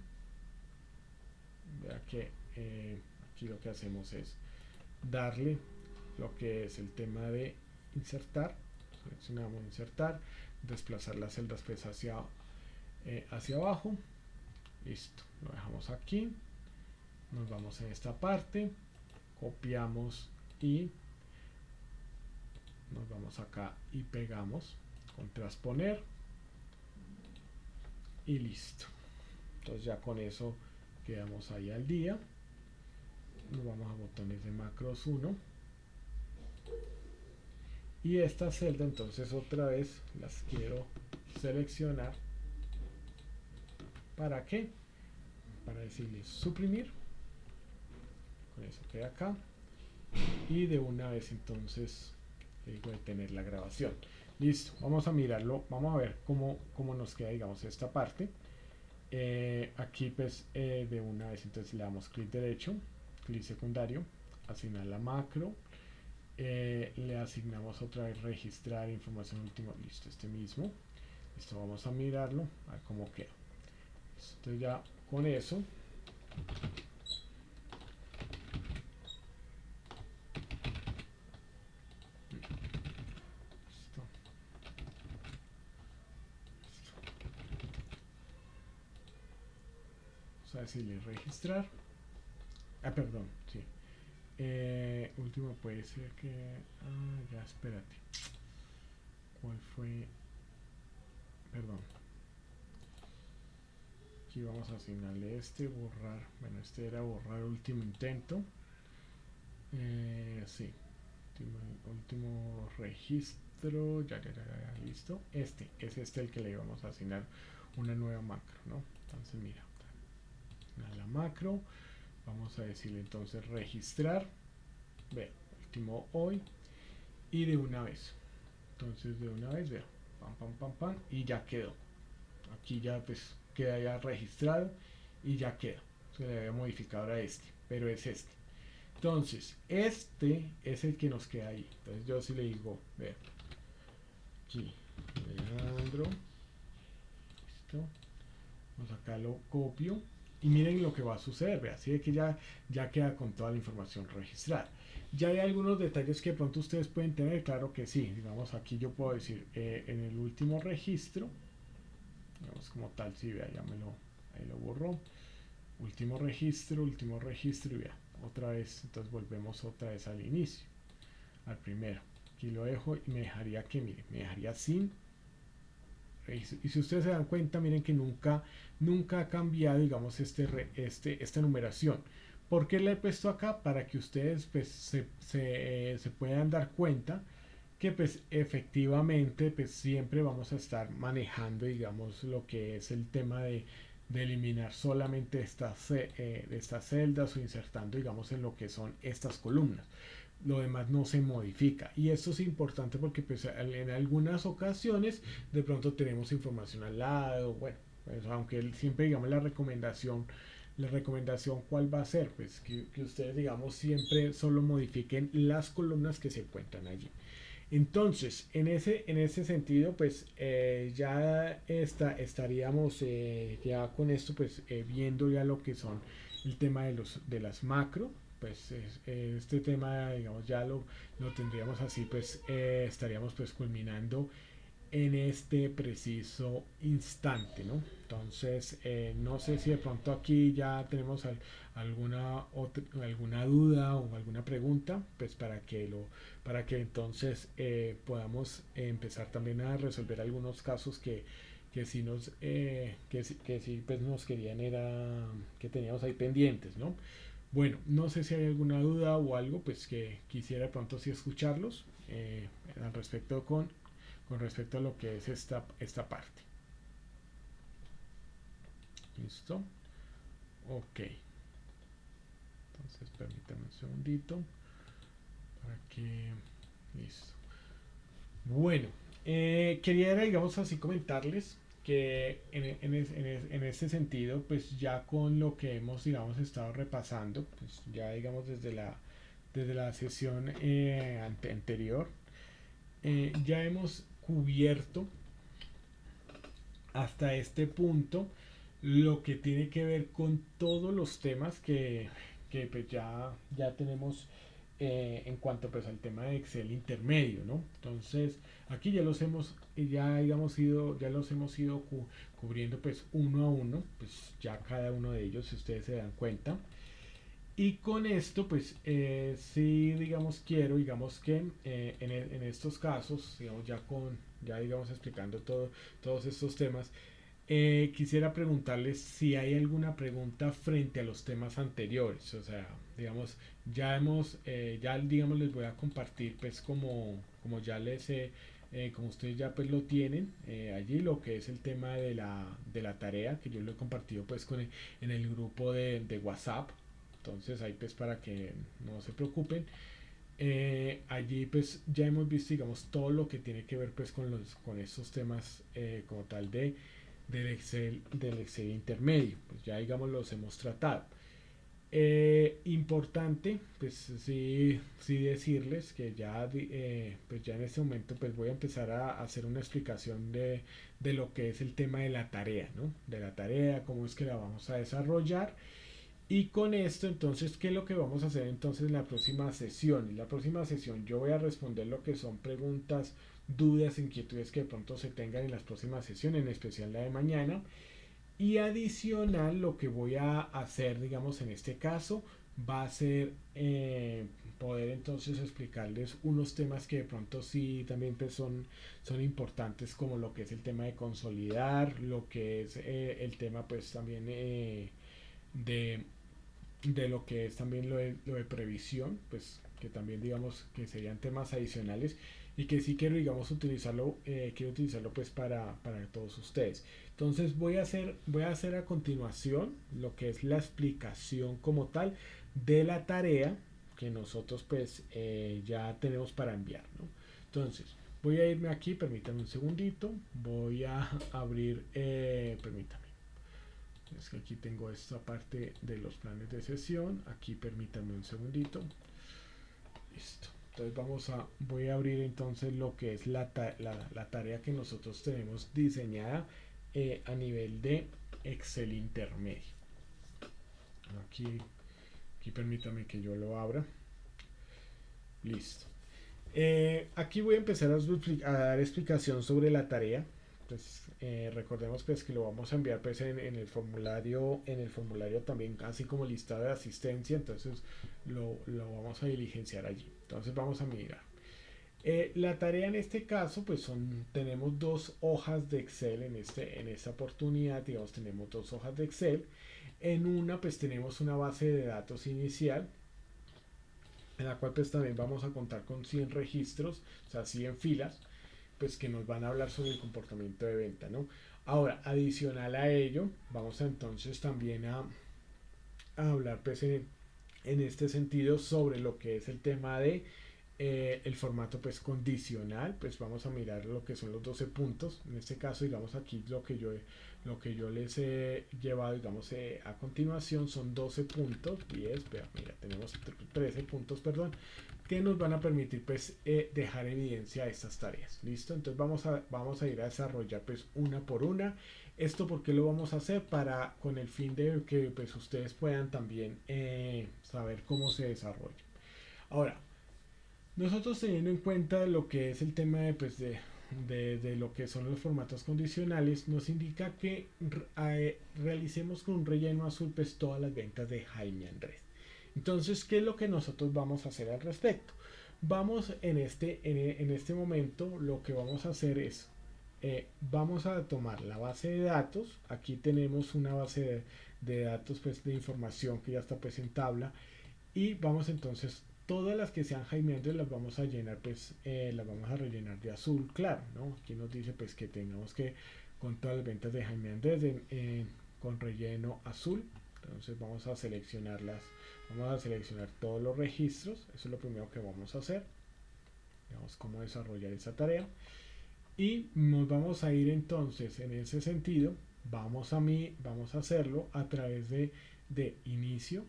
Vea que aquí lo que hacemos es darle lo que es el tema de insertar. Seleccionamos insertar, desplazar las celdas pues hacia abajo. Listo, lo dejamos aquí. Nos vamos en esta parte, copiamos y nos vamos acá y pegamos con transponer y listo. Entonces ya con eso quedamos ahí al día. Nos vamos a botones de macros 1 y esta celda entonces otra vez las quiero seleccionar. ¿Para qué? Para decirle suprimir, con eso queda acá y de una vez entonces digo detener la grabación. Listo, vamos a mirarlo, vamos a ver cómo nos queda, digamos, esta parte. Aquí pues de una vez entonces le damos clic derecho, clic secundario, asignar la macro, le asignamos otra vez registrar información última, listo, este mismo, listo, vamos a mirarlo, a ver cómo queda. Entonces ya con eso a decirle registrar, perdón, sí, último puede ser que, ya espérate, ¿cuál fue? Perdón, aquí vamos a asignarle este, borrar, bueno, este era borrar último intento, sí, último registro, ya, listo, este es el que le vamos a asignar una nueva macro, ¿no? Entonces mira, a la macro, vamos a decirle entonces registrar, ve, último hoy, y de una vez, entonces de una vez, vea, pam, y ya quedó, aquí ya pues queda ya registrado y ya quedó, se le había modificado ahora este, pero es este. Entonces, este es el que nos queda ahí. Entonces yo sí le digo, vea, aquí, Leandro, listo, vamos acá, lo copio y miren lo que va a suceder, vea, así de que ya queda con toda la información registrada. Ya hay algunos detalles que de pronto ustedes pueden tener, claro que sí, digamos aquí yo puedo decir, en el último registro, digamos como tal, sí, vea, ya ahí lo borró, último registro y vea, otra vez, entonces volvemos otra vez al inicio, al primero, aquí lo dejo y me dejaría que, mire, me dejaría sin registro. Y si ustedes se dan cuenta, miren que nunca ha cambiado, digamos, esta numeración. ¿Por qué le he puesto acá? Para que ustedes pues, se puedan dar cuenta que pues efectivamente pues siempre vamos a estar manejando, digamos, lo que es el tema de eliminar solamente estas celdas o insertando, digamos, en lo que son estas columnas. Lo demás no se modifica, y esto es importante porque pues, en algunas ocasiones de pronto tenemos información al lado, bueno, pues, aunque siempre, digamos, la recomendación ¿cuál va a ser? Pues que ustedes, digamos, siempre solo modifiquen las columnas que se encuentran allí. Entonces, en ese sentido, pues ya estaríamos ya con esto, pues viendo ya lo que son el tema de las macro, pues este tema, digamos, ya lo tendríamos así, pues estaríamos pues culminando en este preciso instante, ¿no? Entonces, no sé si de pronto aquí ya tenemos alguna duda o alguna pregunta, pues para que entonces podamos empezar también a resolver algunos casos que sí que sí pues nos querían era que teníamos ahí pendientes, ¿no? Bueno, no sé si hay alguna duda o algo, pues que quisiera de pronto sí escucharlos al respecto con respecto a lo que es esta parte. ¿Listo? Ok. Entonces permítame un segundito para que... Listo. Bueno, quería, digamos así, comentarles que en este sentido, pues ya con lo que hemos, digamos, estado repasando, pues ya, digamos, desde la sesión anterior, ya hemos cubierto hasta este punto lo que tiene que ver con todos los temas que pues ya tenemos en cuanto pues al tema de Excel intermedio, ¿no? Entonces aquí ya los hemos ido cubriendo pues uno a uno, pues ya cada uno de ellos, si ustedes se dan cuenta. Y con esto, pues sí, digamos, quiero, digamos que en estos casos, digamos, ya digamos explicando todos estos temas, quisiera preguntarles si hay alguna pregunta frente a los temas anteriores. O sea, digamos, ya digamos les voy a compartir, pues como ya como ustedes ya pues lo tienen allí, lo que es el tema de la tarea, que yo lo he compartido pues en el grupo de WhatsApp. Entonces ahí pues para que no se preocupen. Allí pues ya hemos visto digamos todo lo que tiene que ver pues con estos temas como tal del Excel intermedio. Pues ya digamos los hemos tratado. Importante pues sí decirles que ya pues ya en este momento pues voy a empezar a hacer una explicación de lo que es el tema de la tarea, ¿no? De la tarea, cómo es que la vamos a desarrollar. Y con esto, entonces, ¿qué es lo que vamos a hacer entonces en la próxima sesión? En la próxima sesión yo voy a responder lo que son preguntas, dudas, inquietudes que de pronto se tengan en las próximas sesiones, en especial la de mañana. Y adicional, lo que voy a hacer, digamos, en este caso, va a ser poder entonces explicarles unos temas que de pronto sí también pues, son importantes, como lo que es el tema de consolidar, lo que es el tema pues también de lo que es también lo de previsión, pues que también digamos que serían temas adicionales y que sí quiero digamos quiero utilizarlo pues para todos ustedes. Entonces voy a hacer a continuación lo que es la explicación como tal de la tarea que nosotros pues ya tenemos para enviar, ¿no? Entonces voy a irme aquí, permítanme un segundito, voy a abrir, permítanme. Es que aquí tengo esta parte de los planes de sesión. Aquí permítanme un segundito. Listo. Entonces voy a abrir entonces lo que es la tarea que nosotros tenemos diseñada a nivel de Excel intermedio. Aquí permítame que yo lo abra. Listo. Aquí voy a empezar a dar explicación sobre la tarea. Pues recordemos pues que lo vamos a enviar pues en el formulario también así como listado de asistencia, entonces lo vamos a diligenciar allí. Entonces vamos a mirar la tarea en este caso pues tenemos dos hojas de Excel en esta oportunidad, digamos tenemos dos hojas de Excel. En una pues tenemos una base de datos inicial en la cual pues también vamos a contar con 100 registros, o sea 100 filas, pues que nos van a hablar sobre el comportamiento de venta, ¿no? Ahora, adicional a ello, vamos a entonces también a hablar pues en este sentido sobre lo que es el tema de el formato pues condicional, pues vamos a mirar lo que son los 12 puntos. En este caso, digamos, aquí lo que yo les he llevado, digamos, a continuación son 12 puntos, 10, mira, tenemos 13 puntos, perdón, que nos van a permitir pues dejar evidencia a estas tareas. ¿Listo? Entonces vamos a ir a desarrollar pues una por una. Esto porque lo vamos a hacer con el fin de que pues ustedes puedan también saber cómo se desarrolla. Ahora, nosotros teniendo en cuenta lo que es el tema de lo que son los formatos condicionales, nos indica que realicemos con un relleno azul pues todas las ventas de Jaime Andrés. Entonces, ¿qué es lo que nosotros vamos a hacer al respecto? Vamos en este momento, lo que vamos a hacer es, vamos a tomar la base de datos. Aquí tenemos una base de datos pues de información que ya está pues en tabla, y vamos entonces todas las que sean Jaime Andrés las vamos a llenar pues las vamos a rellenar de azul claro, ¿no? Aquí nos dice pues que tengamos que con todas las ventas de Jaime Andrés con relleno azul. Entonces vamos a seleccionarlas, vamos a seleccionar todos los registros. Eso es lo primero que vamos a hacer. Veamos cómo desarrollar esa tarea y nos vamos a ir entonces en ese sentido. Vamos a hacerlo a través de inicio,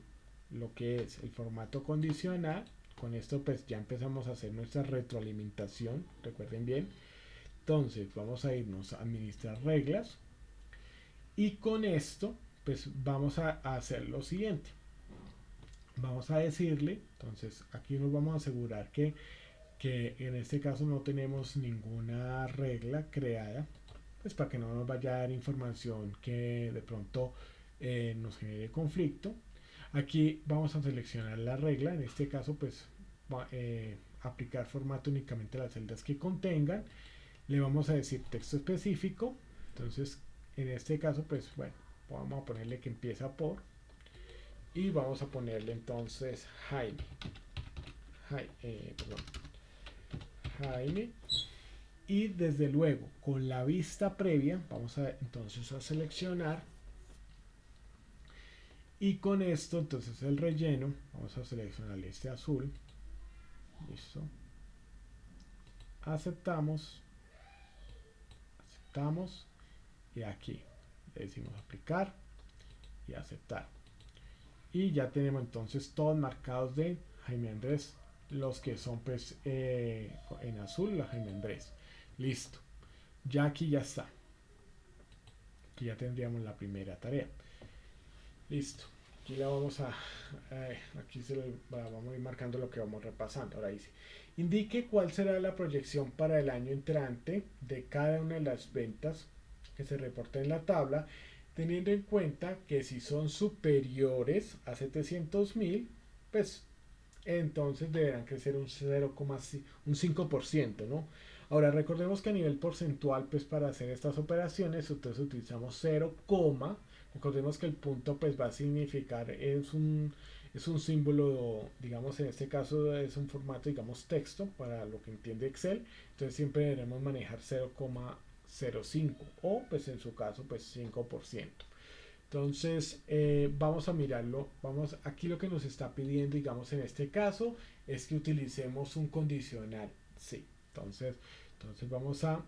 lo que es el formato condicional. Con esto pues ya empezamos a hacer nuestra retroalimentación, recuerden bien. Entonces vamos a irnos a administrar reglas, y con esto pues vamos a hacer lo siguiente. Vamos a decirle, entonces aquí nos vamos a asegurar que en este caso no tenemos ninguna regla creada, pues para que no nos vaya a dar información que de pronto nos genere conflicto. Aquí vamos a seleccionar la regla, en este caso pues aplicar formato únicamente a las celdas que contengan. Le vamos a decir texto específico. Entonces en este caso pues bueno, vamos a ponerle que empieza por, y vamos a ponerle entonces Jaime, y desde luego con la vista previa vamos a entonces a seleccionar, y con esto entonces el relleno vamos a seleccionar este azul. Listo, aceptamos, y aquí le decimos aplicar y aceptar, y ya tenemos entonces todos marcados de Jaime Andrés, los que son pues en azul, la Jaime Andrés. Listo, ya aquí ya está, aquí ya tendríamos la primera tarea. Listo, aquí la vamos aquí vamos a ir marcando lo que vamos repasando. Ahora dice, indique cuál será la proyección para el año entrante de cada una de las ventas que se reporta en la tabla, teniendo en cuenta que si son superiores a 700.000, pues entonces deberán crecer un 5%, ¿no? Ahora recordemos que a nivel porcentual, pues para hacer estas operaciones, entonces utilizamos 0, recordemos que el punto pues va a significar, es un símbolo, digamos en este caso es un formato, digamos texto, para lo que entiende Excel. Entonces siempre deberemos manejar 0,05 o pues en su caso pues 5%. Entonces vamos a mirarlo. Aquí lo que nos está pidiendo, digamos en este caso, es que utilicemos un condicional. Sí, entonces vamos a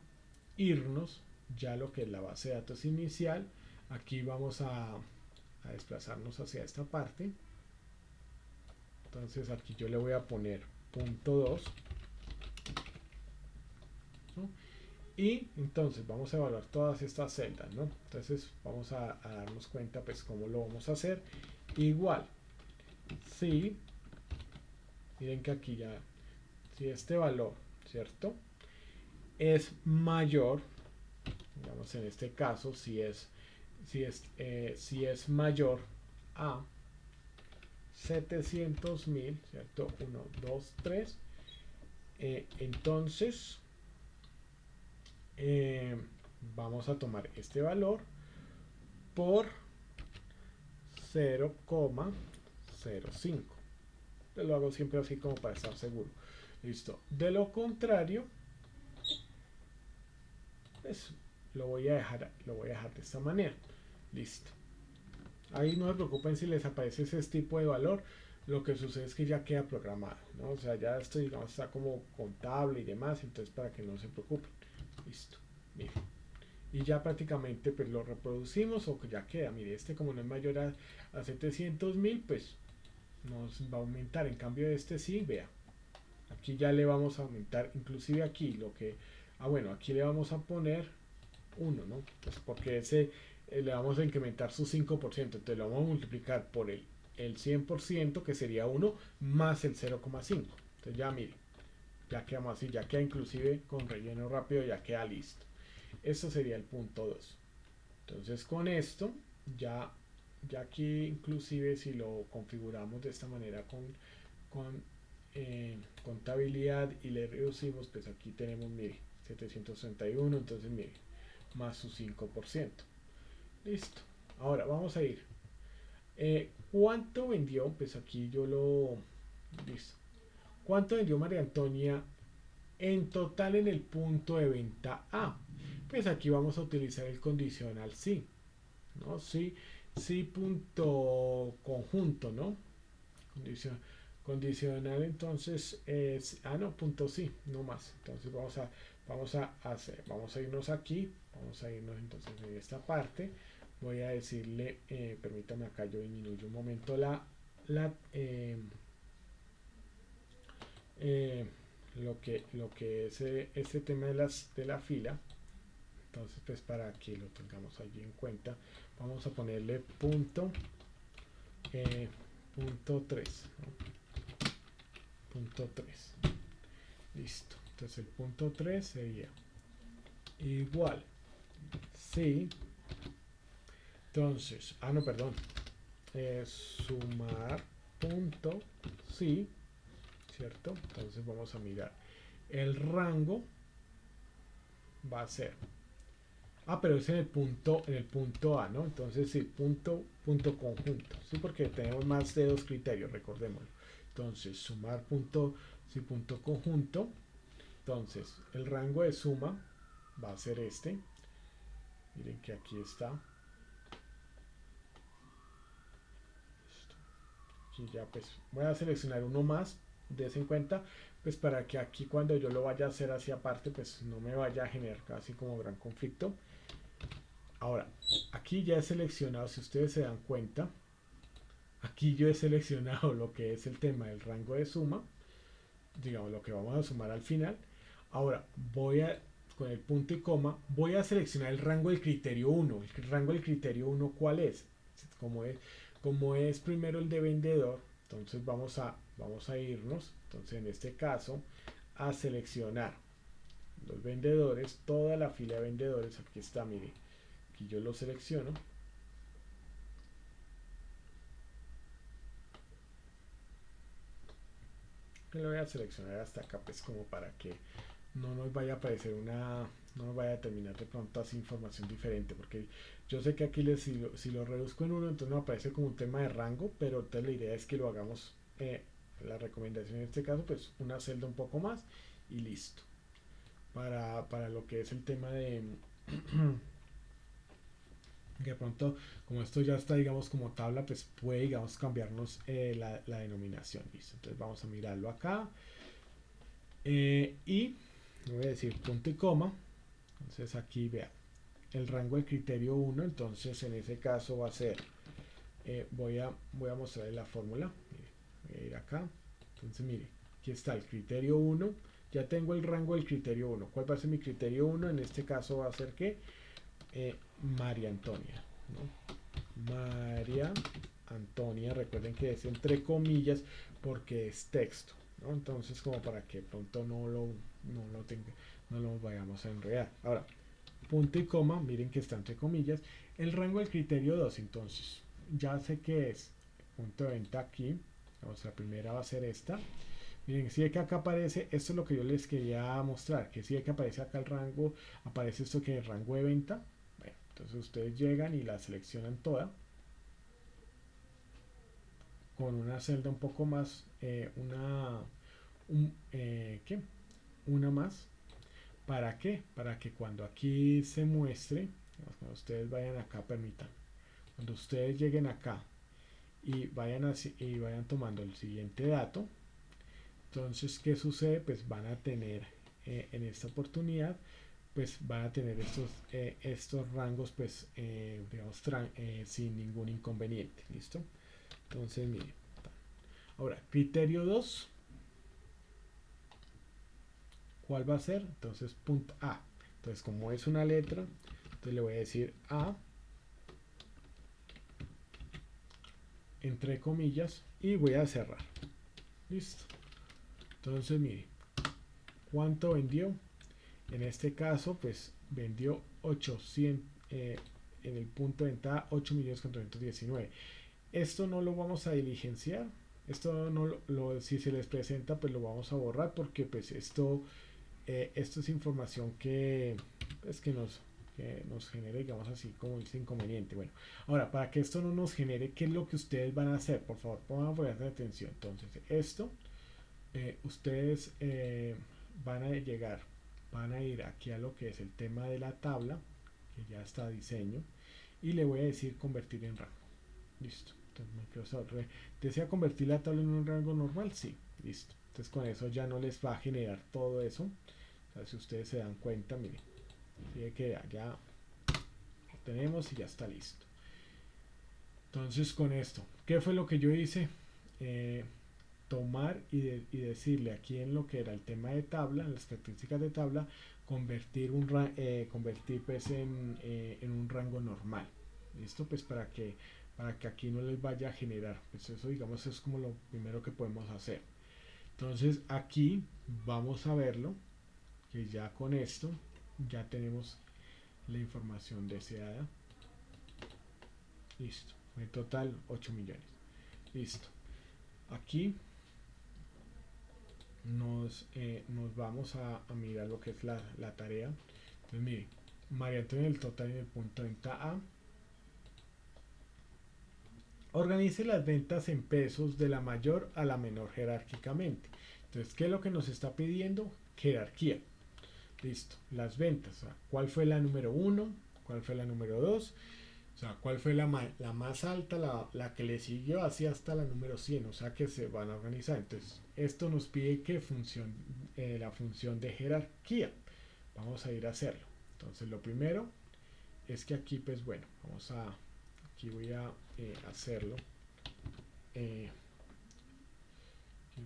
irnos ya a lo que es la base de datos inicial. Aquí vamos a desplazarnos hacia esta parte. Entonces aquí yo le voy a poner punto 2, ¿no? Y entonces vamos a evaluar todas estas celdas, ¿no? Entonces vamos a darnos cuenta pues cómo lo vamos a hacer. Igual, si miren que aquí ya, si este valor, ¿cierto?, es mayor, digamos en este caso, si es mayor a 700.000, ¿cierto? 1, 2, 3, entonces vamos a tomar este valor por 0,05. Lo hago siempre así como para estar seguro. Listo. De lo contrario, pues lo voy a dejar de esta manera. Listo. Ahí no se preocupen si les aparece ese tipo de valor. lo que sucede es que ya queda programado, ¿no? O sea, ya esto, digamos, está como contable y demás, entonces para que no se preocupen. Listo, mire. Y ya prácticamente pues lo reproducimos o que ya queda. Mire, este como no es mayor a 700.000, pues nos va a aumentar. En cambio este sí, vea. Aquí ya le vamos a aumentar, inclusive aquí lo que... Ah, bueno, aquí le vamos a poner 1, ¿no? Pues porque ese le vamos a incrementar su 5%, entonces lo vamos a multiplicar por el 100%, que sería 1, más el 0,5. Entonces ya mire, ya quedamos así, ya queda inclusive con relleno rápido, ya queda listo. Esto sería el punto 2. Entonces con esto, ya aquí inclusive si lo configuramos de esta manera con contabilidad y le reducimos, pues aquí tenemos, mire, 731, entonces mire, más su 5%. Listo. Ahora vamos a ir. ¿Cuánto vendió? Pues aquí yo lo... Listo. ¿Cuánto vendió María Antonia en total en el punto de venta A? Pues aquí vamos a utilizar el condicional sí. ¿No? Sí, sí punto conjunto, ¿no? Condicional entonces es... Ah, no, punto sí, no más. Entonces vamos a irnos aquí. Vamos a irnos entonces en esta parte. Voy a decirle, permítame acá, yo disminuyo un momento la lo que es este tema de la fila. Entonces pues para que lo tengamos allí en cuenta, vamos a ponerle punto 3, ¿no? Punto 3. Listo. Entonces el punto 3 sería igual sí. Entonces, no, perdón, sumar punto sí, ¿cierto? Entonces vamos a mirar el rango va a ser pero es en el punto A, ¿no? Entonces sí, punto conjunto, sí, porque tenemos más de dos criterios, recordémoslo. Entonces sumar punto sí, punto conjunto. Entonces el rango de suma va a ser este. Miren que aquí está. Aquí ya pues voy a seleccionar uno más, des en cuenta, pues para que aquí cuando yo lo vaya a hacer hacia aparte, pues no me vaya a generar casi como gran conflicto. Ahora, aquí ya he seleccionado, si ustedes se dan cuenta, aquí yo he seleccionado lo que es el tema del rango de suma, digamos lo que vamos a sumar al final. Ahora con el punto y coma, voy a seleccionar el rango del criterio 1. El rango del criterio 1, ¿cuál es? Como es primero el de vendedor, entonces vamos a irnos, entonces en este caso, a seleccionar los vendedores, toda la fila de vendedores. Aquí está, mire, aquí yo lo selecciono. Lo voy a seleccionar hasta acá, pues como para que no nos vaya a aparecer no nos vaya a terminar de pronto así información diferente, porque yo sé que aquí si lo reduzco en uno, entonces nos aparece como un tema de rango, pero entonces la idea es que lo hagamos, la recomendación en este caso, pues una celda un poco más y listo, para lo que es el tema de que de pronto, como esto ya está, digamos, como tabla, pues puede, digamos, cambiarnos la denominación. Listo. Entonces vamos a mirarlo acá. Y voy a decir punto y coma. Entonces aquí vean el rango de criterio 1. Entonces en ese caso va a ser, voy a mostrarles la fórmula. Mire, voy a ir acá. Entonces mire, aquí está el criterio 1. Ya tengo el rango del criterio 1. ¿Cuál va a ser mi criterio 1? En este caso va a ser que María Antonia, ¿no? María Antonia, recuerden que es entre comillas porque es texto, ¿no? Entonces como para que pronto no lo vayamos a enredar. Ahora, punto y coma, miren que está entre comillas. El rango del criterio 2, entonces ya sé que es punto de venta aquí. La primera va a ser esta. Miren, si ve que acá aparece, esto es lo que yo les quería mostrar, que si ve que aparece acá el rango, aparece esto que es rango de venta. Bueno, entonces ustedes llegan y la seleccionan toda con una celda un poco más, ¿qué? Una más. ¿Para qué? Para que cuando aquí se muestre, cuando ustedes vayan acá, permitan, cuando ustedes lleguen acá y vayan tomando el siguiente dato. Entonces, ¿qué sucede? Pues van a tener en esta oportunidad, pues van a tener estos rangos, pues digamos, sin ningún inconveniente. ¿Listo? Entonces, miren. Ahora, criterio 2. ¿Cuál va a ser? Entonces, punto A. Entonces, como es una letra, entonces le voy a decir A, entre comillas, y voy a cerrar. Listo. Entonces, mire, ¿cuánto vendió? En este caso, pues vendió 800, en el punto de venta 8.419.000. Esto no lo vamos a diligenciar. Esto no si se les presenta, pues lo vamos a borrar, porque pues esto es información pues, que nos genere, digamos así, como dice, inconveniente. Bueno, ahora, para que esto no nos genere, ¿qué es lo que ustedes van a hacer? Por favor, pongan atención. Entonces, esto, ustedes van a ir aquí a lo que es el tema de la tabla, que ya está a diseño, y le voy a decir convertir en rango. Listo. Entonces, ¿desea convertir la tabla en un rango normal? Sí, listo. Entonces, con eso ya no les va a generar todo eso. O sea, si ustedes se dan cuenta, miren, sigue que ya lo tenemos y ya está listo. Entonces, con esto, ¿qué fue lo que yo hice? Tomar y decirle aquí en lo que era el tema de tabla, en las características de tabla, convertir pues en un rango normal. ¿Listo? Pues para que aquí no les vaya a generar. Pues eso, digamos, es como lo primero que podemos hacer. Entonces aquí vamos a verlo, que ya con esto ya tenemos la información deseada. Listo. En total 8 millones. Listo. Aquí nos vamos a mirar lo que es la tarea. Entonces miren, María Antonia, el total en el punto de venta A. Organice las ventas en pesos de la mayor a la menor jerárquicamente. Entonces, ¿qué es lo que nos está pidiendo? Jerarquía. Listo. Las ventas. O sea, ¿cuál fue la número 1? ¿Cuál fue la número 2? O sea, ¿cuál fue la más alta? La que le siguió así hasta la número 100. O sea, que se van a organizar. Entonces, esto nos pide que la función de jerarquía. Vamos a ir a hacerlo. Entonces, lo primero es que aquí, pues bueno, aquí voy a hacerlo. Aquí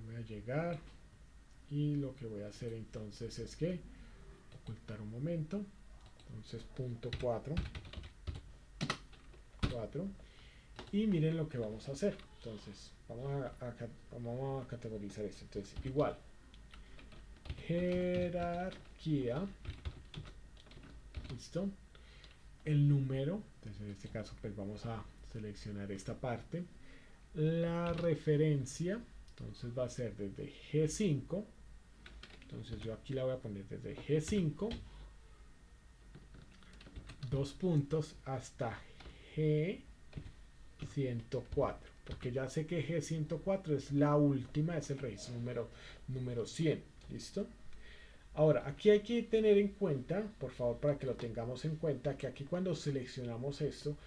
voy a llegar y lo que voy a hacer entonces es que ocultar un momento. Entonces punto 4 y miren lo que vamos a hacer. Entonces vamos a categorizar esto. Entonces igual jerarquía, listo, el número. Entonces en este caso pues vamos a seleccionar esta parte, la referencia. Entonces va a ser desde G5. Entonces yo aquí la voy a poner desde G5, 2 puntos, hasta G104, porque ya sé que G104 es la última, es el registro número 100. ¿Listo? Ahora, aquí hay que tener en cuenta, por favor, para que lo tengamos en cuenta, que aquí cuando seleccionamos esto,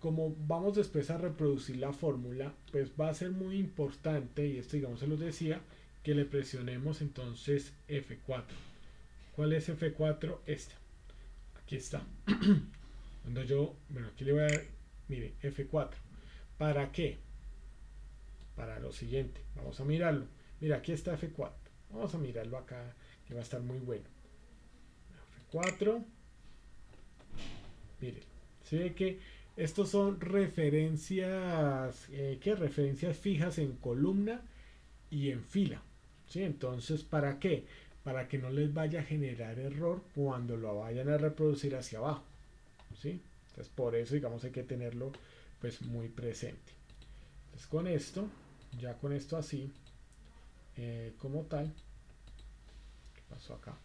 como vamos después a reproducir la fórmula, pues va a ser muy importante, y esto digamos se los decía, que le presionemos entonces F4. ¿Cuál es F4? Esta. Aquí está. Cuando aquí le voy a dar, mire, F4. ¿Para qué? Para lo siguiente. Vamos a mirarlo. Mira, aquí está F4. Vamos a mirarlo acá, que va a estar muy bueno. F4. Mire, se ve que estos son referencias, referencias fijas en columna y en fila. ¿Sí? Entonces, ¿para qué? Para que no les vaya a generar error cuando lo vayan a reproducir hacia abajo. ¿Sí? Entonces, por eso, digamos, hay que tenerlo pues muy presente. Entonces, con esto, ya con esto así, como tal, ¿qué pasó acá?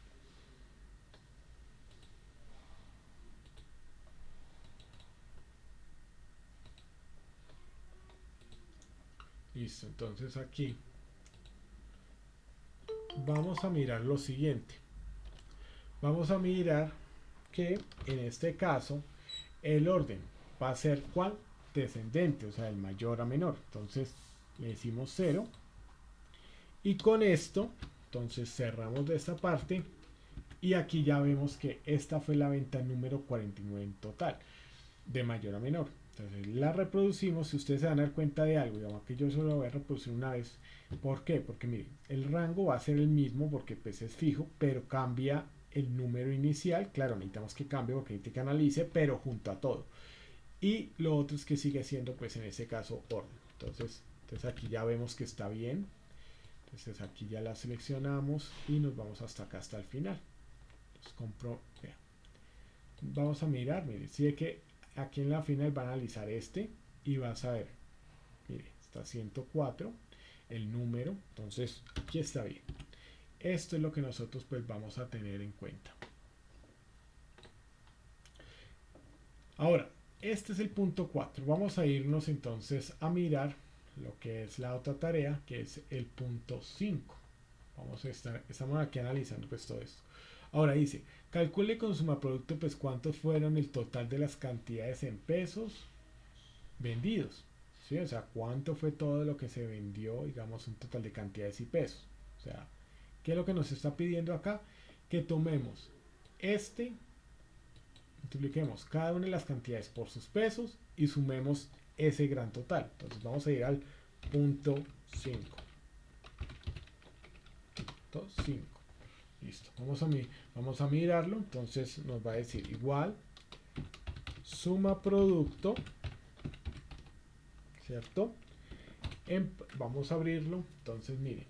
Listo, entonces aquí vamos a mirar lo siguiente. Vamos a mirar que en este caso el orden va a ser ¿cuál? descendente, o sea, del mayor a menor. Entonces le decimos 0 y con esto entonces cerramos de esta parte y aquí ya vemos que esta fue la venta número 49 en total, de mayor a menor. Entonces la reproducimos. Si ustedes se van a dar cuenta de algo, digamos que yo solo voy a reproducir una vez. ¿Por qué? Porque miren, el rango va a ser el mismo porque pues es fijo, pero cambia el número inicial. Claro, necesitamos que cambie porque necesita que analice, pero junto a todo. Y lo otro es que sigue siendo pues en ese caso orden. Entonces aquí ya vemos que está bien. Entonces aquí ya la seleccionamos y nos vamos hasta acá, hasta el final. Entonces vea. Vamos a mirar, mire, si es que aquí en la final va a analizar este y vas a ver, mire, está 104 el número, entonces aquí está bien. Esto es lo que nosotros pues vamos a tener en cuenta. Ahora, este es el punto 4. Vamos a irnos entonces a mirar lo que es la otra tarea, que es el punto 5. Estamos aquí analizando pues todo esto. Ahora dice, calcule con sumaproducto pues cuántos fueron el total de las cantidades en pesos vendidos. ¿Sí? O sea, cuánto fue todo lo que se vendió, digamos, un total de cantidades y pesos. O sea, ¿qué es lo que nos está pidiendo acá? Que tomemos multipliquemos cada una de las cantidades por sus pesos y sumemos ese gran total. Entonces vamos a ir al punto 5. Punto 5. Listo. Vamos a mirarlo. Entonces nos va a decir igual suma producto, ¿cierto? Vamos a abrirlo. Entonces miren,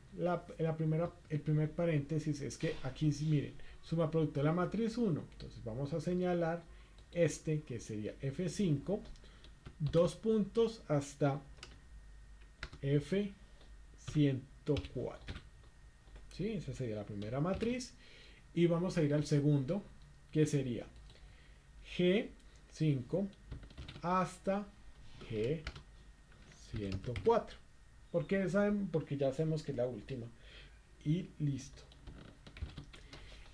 el primer paréntesis es que aquí miren, suma producto de la matriz 1. Entonces vamos a señalar este que sería F5, 2 puntos hasta F104. ¿Sí? Esa sería la primera matriz. Y vamos a ir al segundo, que sería G5 hasta G104. ¿Por qué saben? Porque ya sabemos que es la última. Y listo.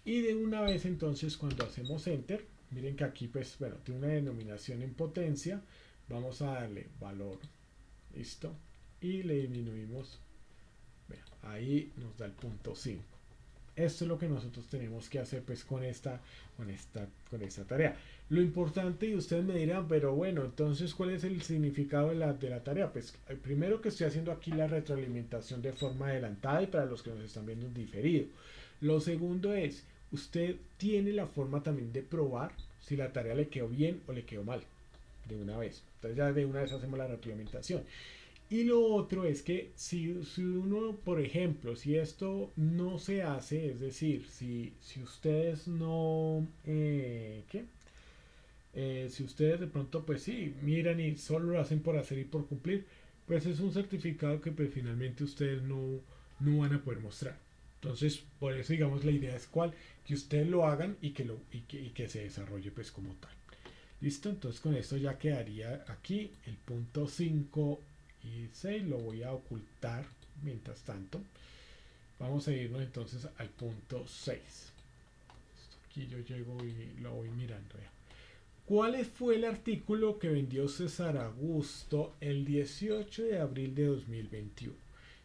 Y de una vez entonces cuando hacemos enter, miren que aquí pues bueno, tiene una denominación en potencia. Vamos a darle valor. Listo. Y le disminuimos. Vean, ahí nos da el punto 5. Esto es lo que nosotros tenemos que hacer pues con esta tarea. Lo importante, y ustedes me dirán, pero bueno, entonces ¿cuál es el significado de la tarea? Pues primero que estoy haciendo aquí la retroalimentación de forma adelantada y para los que nos están viendo en diferido. Lo segundo es, usted tiene la forma también de probar si la tarea le quedó bien o le quedó mal de una vez. Entonces ya de una vez hacemos la retroalimentación. Y lo otro es que si uno, por ejemplo, si esto no se hace, es decir, si ustedes no, si ustedes de pronto pues sí, miran y solo lo hacen por hacer y por cumplir, pues es un certificado que pues finalmente ustedes no van a poder mostrar. Entonces, por eso digamos la idea es que ustedes lo hagan y que se desarrolle pues como tal. Listo, entonces con esto ya quedaría aquí el punto 5 y 6 lo voy a ocultar mientras tanto. Vamos a irnos entonces al punto 6. Aquí yo llego y lo voy mirando ya. ¿Cuál fue el artículo que vendió César Augusto el 18 de abril de 2021?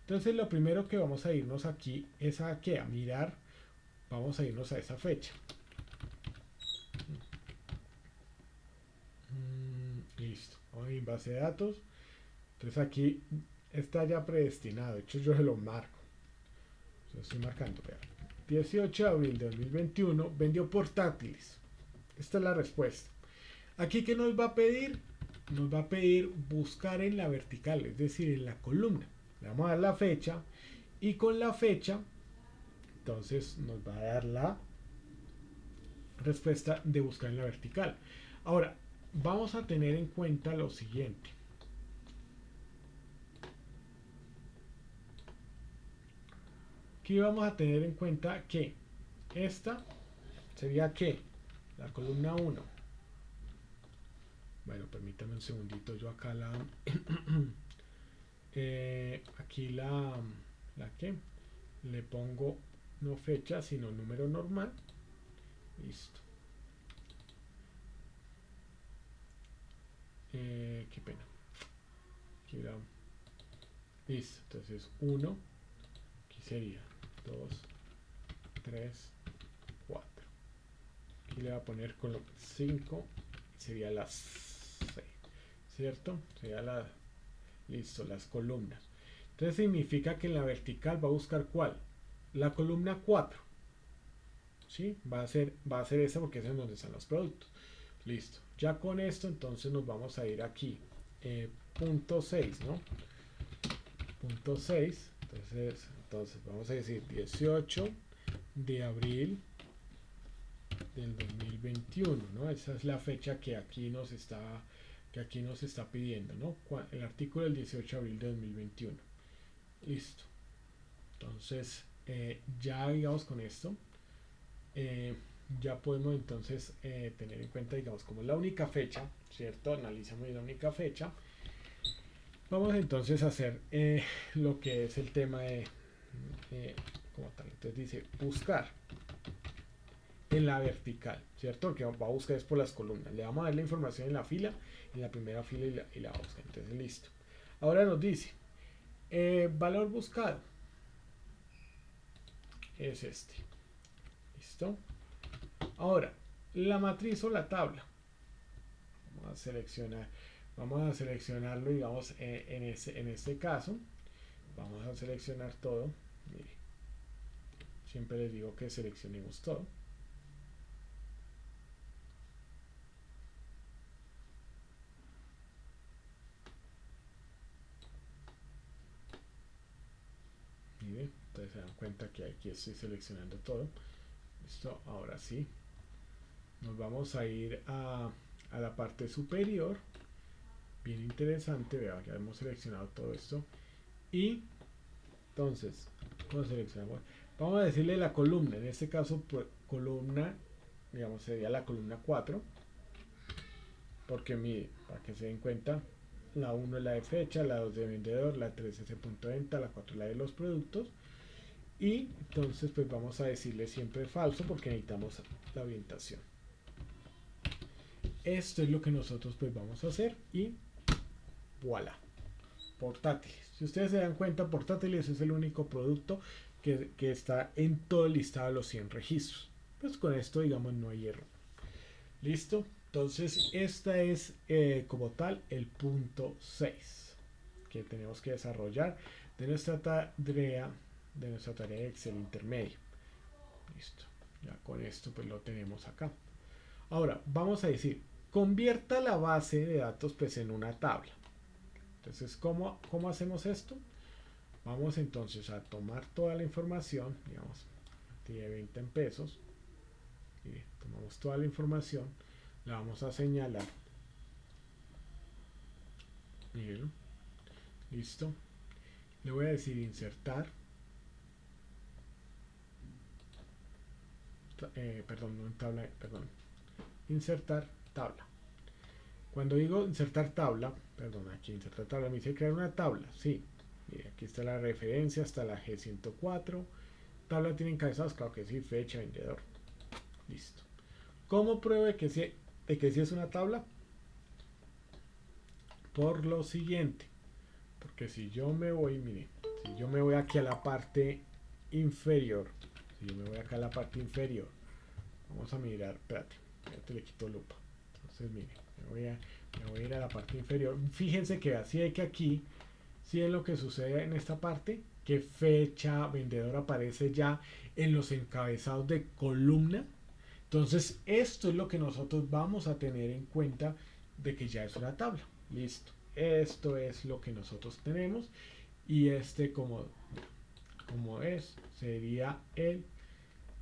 Entonces lo primero que vamos a irnos aquí es a mirar, vamos a irnos a esa fecha. Listo, vamos en base de datos. Entonces aquí está ya predestinado, de hecho yo se lo marco. Lo estoy marcando, vean. 18 de abril de 2021 vendió portátiles. Esta es la respuesta. Aquí, ¿qué nos va a pedir? Nos va a pedir buscar en la vertical, es decir, en la columna. Le vamos a dar la fecha y con la fecha, entonces nos va a dar la respuesta de buscar en la vertical. Ahora, vamos a tener en cuenta lo siguiente. Aquí vamos a tener en cuenta que esta sería que la columna 1. Bueno, permítame un segundito, yo acá aquí que le pongo no fecha sino número normal. Listo. Qué pena, Listo, entonces 1, aquí sería 2, 3, 4. Aquí le voy a poner con 5, sería las 6, ¿cierto? Sería listo, las columnas. Entonces significa que en la vertical va a buscar ¿cuál? La columna 4. ¿Sí? Va a ser esa porque es en donde están los productos. Listo. Ya con esto entonces nos vamos a ir aquí. Punto 6, ¿no? Punto 6. Entonces vamos a decir 18 de abril del 2021, ¿no? Esa es la fecha que aquí nos está pidiendo, ¿no? El artículo del 18 de abril de 2021. Listo. Entonces, ya digamos con esto, ya podemos entonces tener en cuenta, digamos, como es la única fecha, ¿cierto? Analizamos la única fecha. Vamos entonces a hacer lo que es el tema de como tal. Entonces dice buscar en la vertical, ¿cierto? Que va a buscar es por las columnas. Le vamos a dar la información en la fila, en la primera fila y la busca. Entonces listo. Ahora nos dice valor buscado es este. ¿Listo? Ahora, la matriz o la tabla. Vamos a seleccionarlo, digamos, en este caso. Vamos a seleccionar todo. Mire, siempre les digo que seleccionemos todo. Mire, entonces se dan cuenta que aquí estoy seleccionando todo. Listo, ahora sí. Nos vamos a ir a la parte superior. Bien interesante, vea, ya hemos seleccionado todo esto. Y entonces, ¿cómo seleccionamos? Vamos a decirle la columna. En este caso, pues, columna, digamos, sería la columna 4. Porque mire, para que se den cuenta, la 1 es la de fecha, la 2 de vendedor, la 3 es el punto de venta, la 4 es la de los productos. Y entonces pues vamos a decirle siempre falso porque necesitamos la orientación. Esto es lo que nosotros pues vamos a hacer y voilà. Portátiles. Si ustedes se dan cuenta, portátiles es el único producto que está en todo el listado de los 100 registros. Pues con esto digamos no hay error. ¿Listo? Entonces esta es como tal el punto 6 que tenemos que desarrollar de nuestra tarea de Excel intermedio. Listo. Ya con esto pues lo tenemos acá. Ahora vamos a decir, convierta la base de datos pues en una tabla. Entonces, ¿cómo hacemos esto? Vamos entonces a tomar toda la información, digamos, de 20 en pesos. Y tomamos toda la información, la vamos a señalar. Miren, listo. Le voy a decir insertar. Perdón, no en tabla, perdón. Insertar tabla. Cuando digo insertar tabla, perdón, aquí insertar tabla, me dice crear una tabla. Sí, mire, aquí está la referencia hasta la G104. Tabla tiene encabezados, claro que sí, fecha, vendedor. Listo. ¿Cómo pruebo de que sí es una tabla? Por lo siguiente. Porque si yo me voy, mire, si yo me voy aquí a la parte inferior, si yo me voy acá a la parte inferior, vamos a mirar, espérate, le quito lupa. Entonces, mire, me voy a ir a la parte inferior. Fíjense que así hay que aquí, si es lo que sucede en esta parte, que fecha, vendedor aparece ya en los encabezados de columna. Entonces, esto es lo que nosotros vamos a tener en cuenta de que ya es una tabla. Listo. Esto es lo que nosotros tenemos. Y este como es, sería el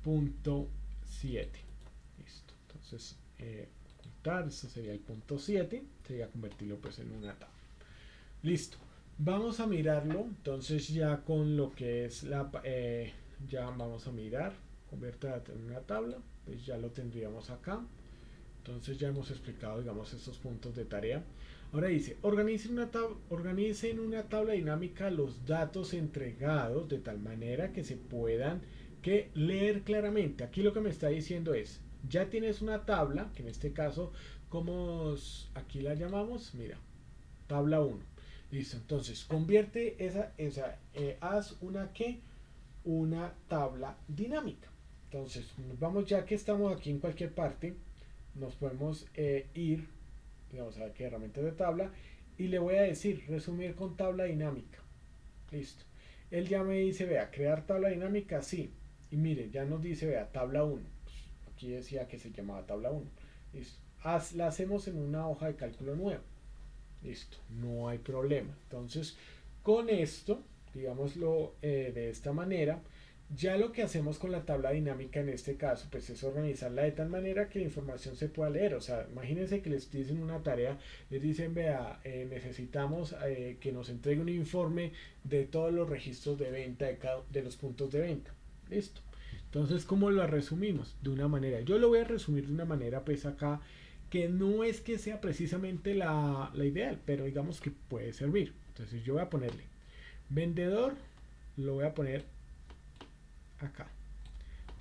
punto 7. Listo. Entonces, esto sería el punto 7. Sería convertirlo pues en una tabla. Listo. Vamos a mirarlo. Entonces ya con lo que es ya vamos a mirar. Convertir en una tabla. Pues ya lo tendríamos acá. Entonces ya hemos explicado, digamos, estos puntos de tarea. Ahora dice, organice en una tabla dinámica los datos entregados de tal manera que se puedan leer claramente. Aquí lo que me está diciendo es, ya tienes una tabla, que en este caso, como aquí la llamamos, mira, tabla 1. Listo, entonces convierte haz una tabla dinámica. Entonces, nos vamos, ya que estamos aquí en cualquier parte, nos podemos ir, digamos, a qué herramientas de tabla, y le voy a decir resumir con tabla dinámica. Listo. Él ya me dice, vea, crear tabla dinámica, sí. Y mire, ya nos dice, vea, tabla 1. Pues aquí decía que se llamaba tabla 1. Listo. La hacemos en una hoja de cálculo nueva. Listo, no hay problema. Entonces, con esto, digámoslo de esta manera, ya lo que hacemos con la tabla dinámica en este caso, pues es organizarla de tal manera que la información se pueda leer. O sea, imagínense que les dicen una tarea, les dicen, vea, necesitamos que nos entregue un informe de todos los registros de venta de los puntos de venta. Listo. Entonces, ¿cómo lo resumimos? De una manera. Yo lo voy a resumir de una manera, pues acá, que no es que sea precisamente la ideal, pero digamos que puede servir. Entonces, yo voy a ponerle vendedor, lo voy a poner acá.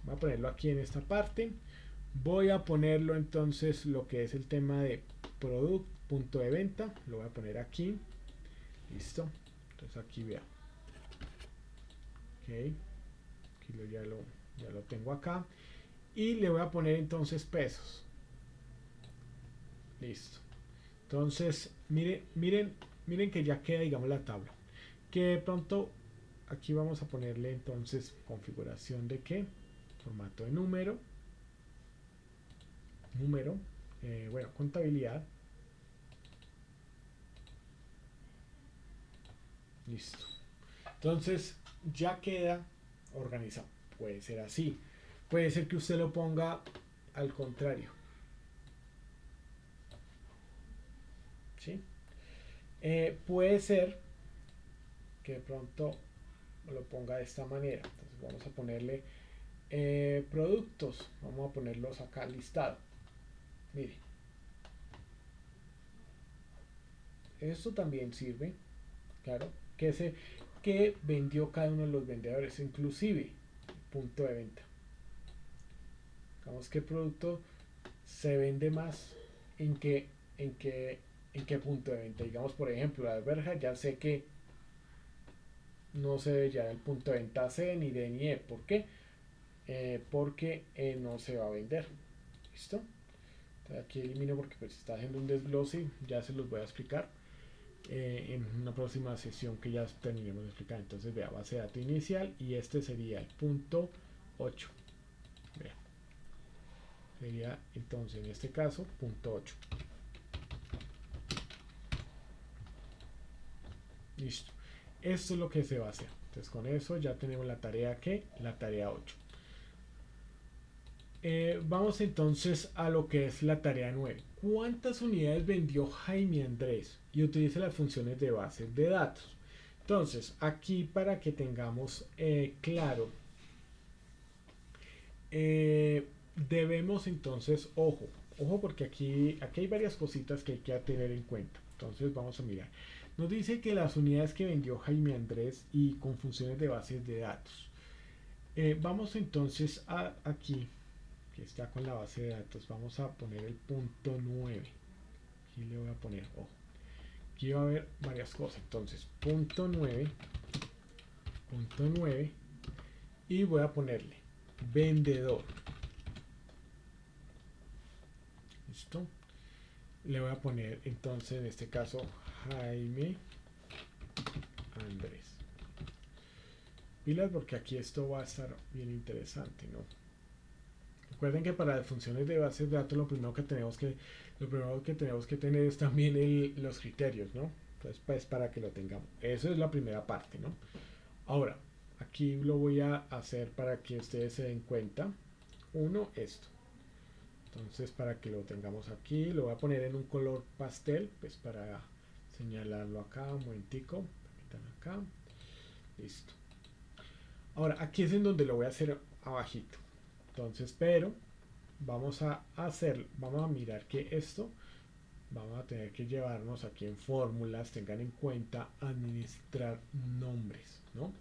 Voy a ponerlo aquí en esta parte. Voy a ponerlo entonces lo que es el tema de producto, punto de venta. Lo voy a poner aquí. Listo. Entonces aquí vea. Ok. Aquí ya lo tengo acá. Y le voy a poner entonces pesos. Listo. Entonces, miren que ya queda, digamos, la tabla. Que de pronto aquí vamos a ponerle entonces configuración de qué, formato de número, bueno, contabilidad. Listo. Entonces ya queda organizado. Puede ser así. Puede ser que usted lo ponga al contrario. ¿Sí? Puede ser que de pronto lo ponga de esta manera. Entonces vamos a ponerle productos. Vamos a ponerlos acá listado. Mire. Esto también sirve. Claro. Que vendió cada uno de los vendedores. Inclusive punto de venta. Digamos qué producto se vende más en qué punto de venta. Digamos, por ejemplo, la alberja, ya sé que no se debe llevar el punto de venta C, ni D, ni E. ¿Por qué? Porque no se va a vender. ¿Listo? Entonces aquí elimino porque pues está haciendo un desglose. Ya se los voy a explicar en una próxima sesión que ya terminemos de explicar. Entonces vea, base de datos inicial y este sería el punto 8. Vea. Sería entonces en este caso punto 8. Listo. Esto es lo que se va a hacer. Entonces con eso ya tenemos la tarea la tarea 8. Vamos entonces a lo que es la tarea 9. ¿Cuántas unidades vendió Jaime Andrés? Y utiliza las funciones de base de datos. Entonces aquí para que tengamos claro, debemos entonces, ojo porque aquí hay varias cositas que hay que tener en cuenta. Entonces vamos a mirar. Nos dice que las unidades que vendió Jaime Andrés y con funciones de bases de datos. Vamos entonces a aquí, que está con la base de datos. Vamos a poner el punto 9. Aquí le voy a poner, ojo. Aquí va a haber varias cosas. Entonces, punto 9. Y voy a ponerle vendedor. ¿Listo? Le voy a poner entonces en este caso Jaime Andrés. Pilas porque aquí esto va a estar bien interesante, ¿no? Recuerden que para las funciones de bases de datos lo primero que tenemos que tener es también los criterios, ¿no? Entonces, pues para que lo tengamos. Eso es la primera parte, ¿no? Ahora, aquí lo voy a hacer para que ustedes se den cuenta. Uno, esto. Entonces, para que lo tengamos aquí, lo voy a poner en un color pastel, pues para señalarlo acá, un momentico. Acá. Listo. Ahora, aquí es en donde lo voy a hacer abajito. Entonces, pero vamos a mirar que esto vamos a tener que llevarnos aquí en fórmulas, tengan en cuenta administrar nombres, ¿no?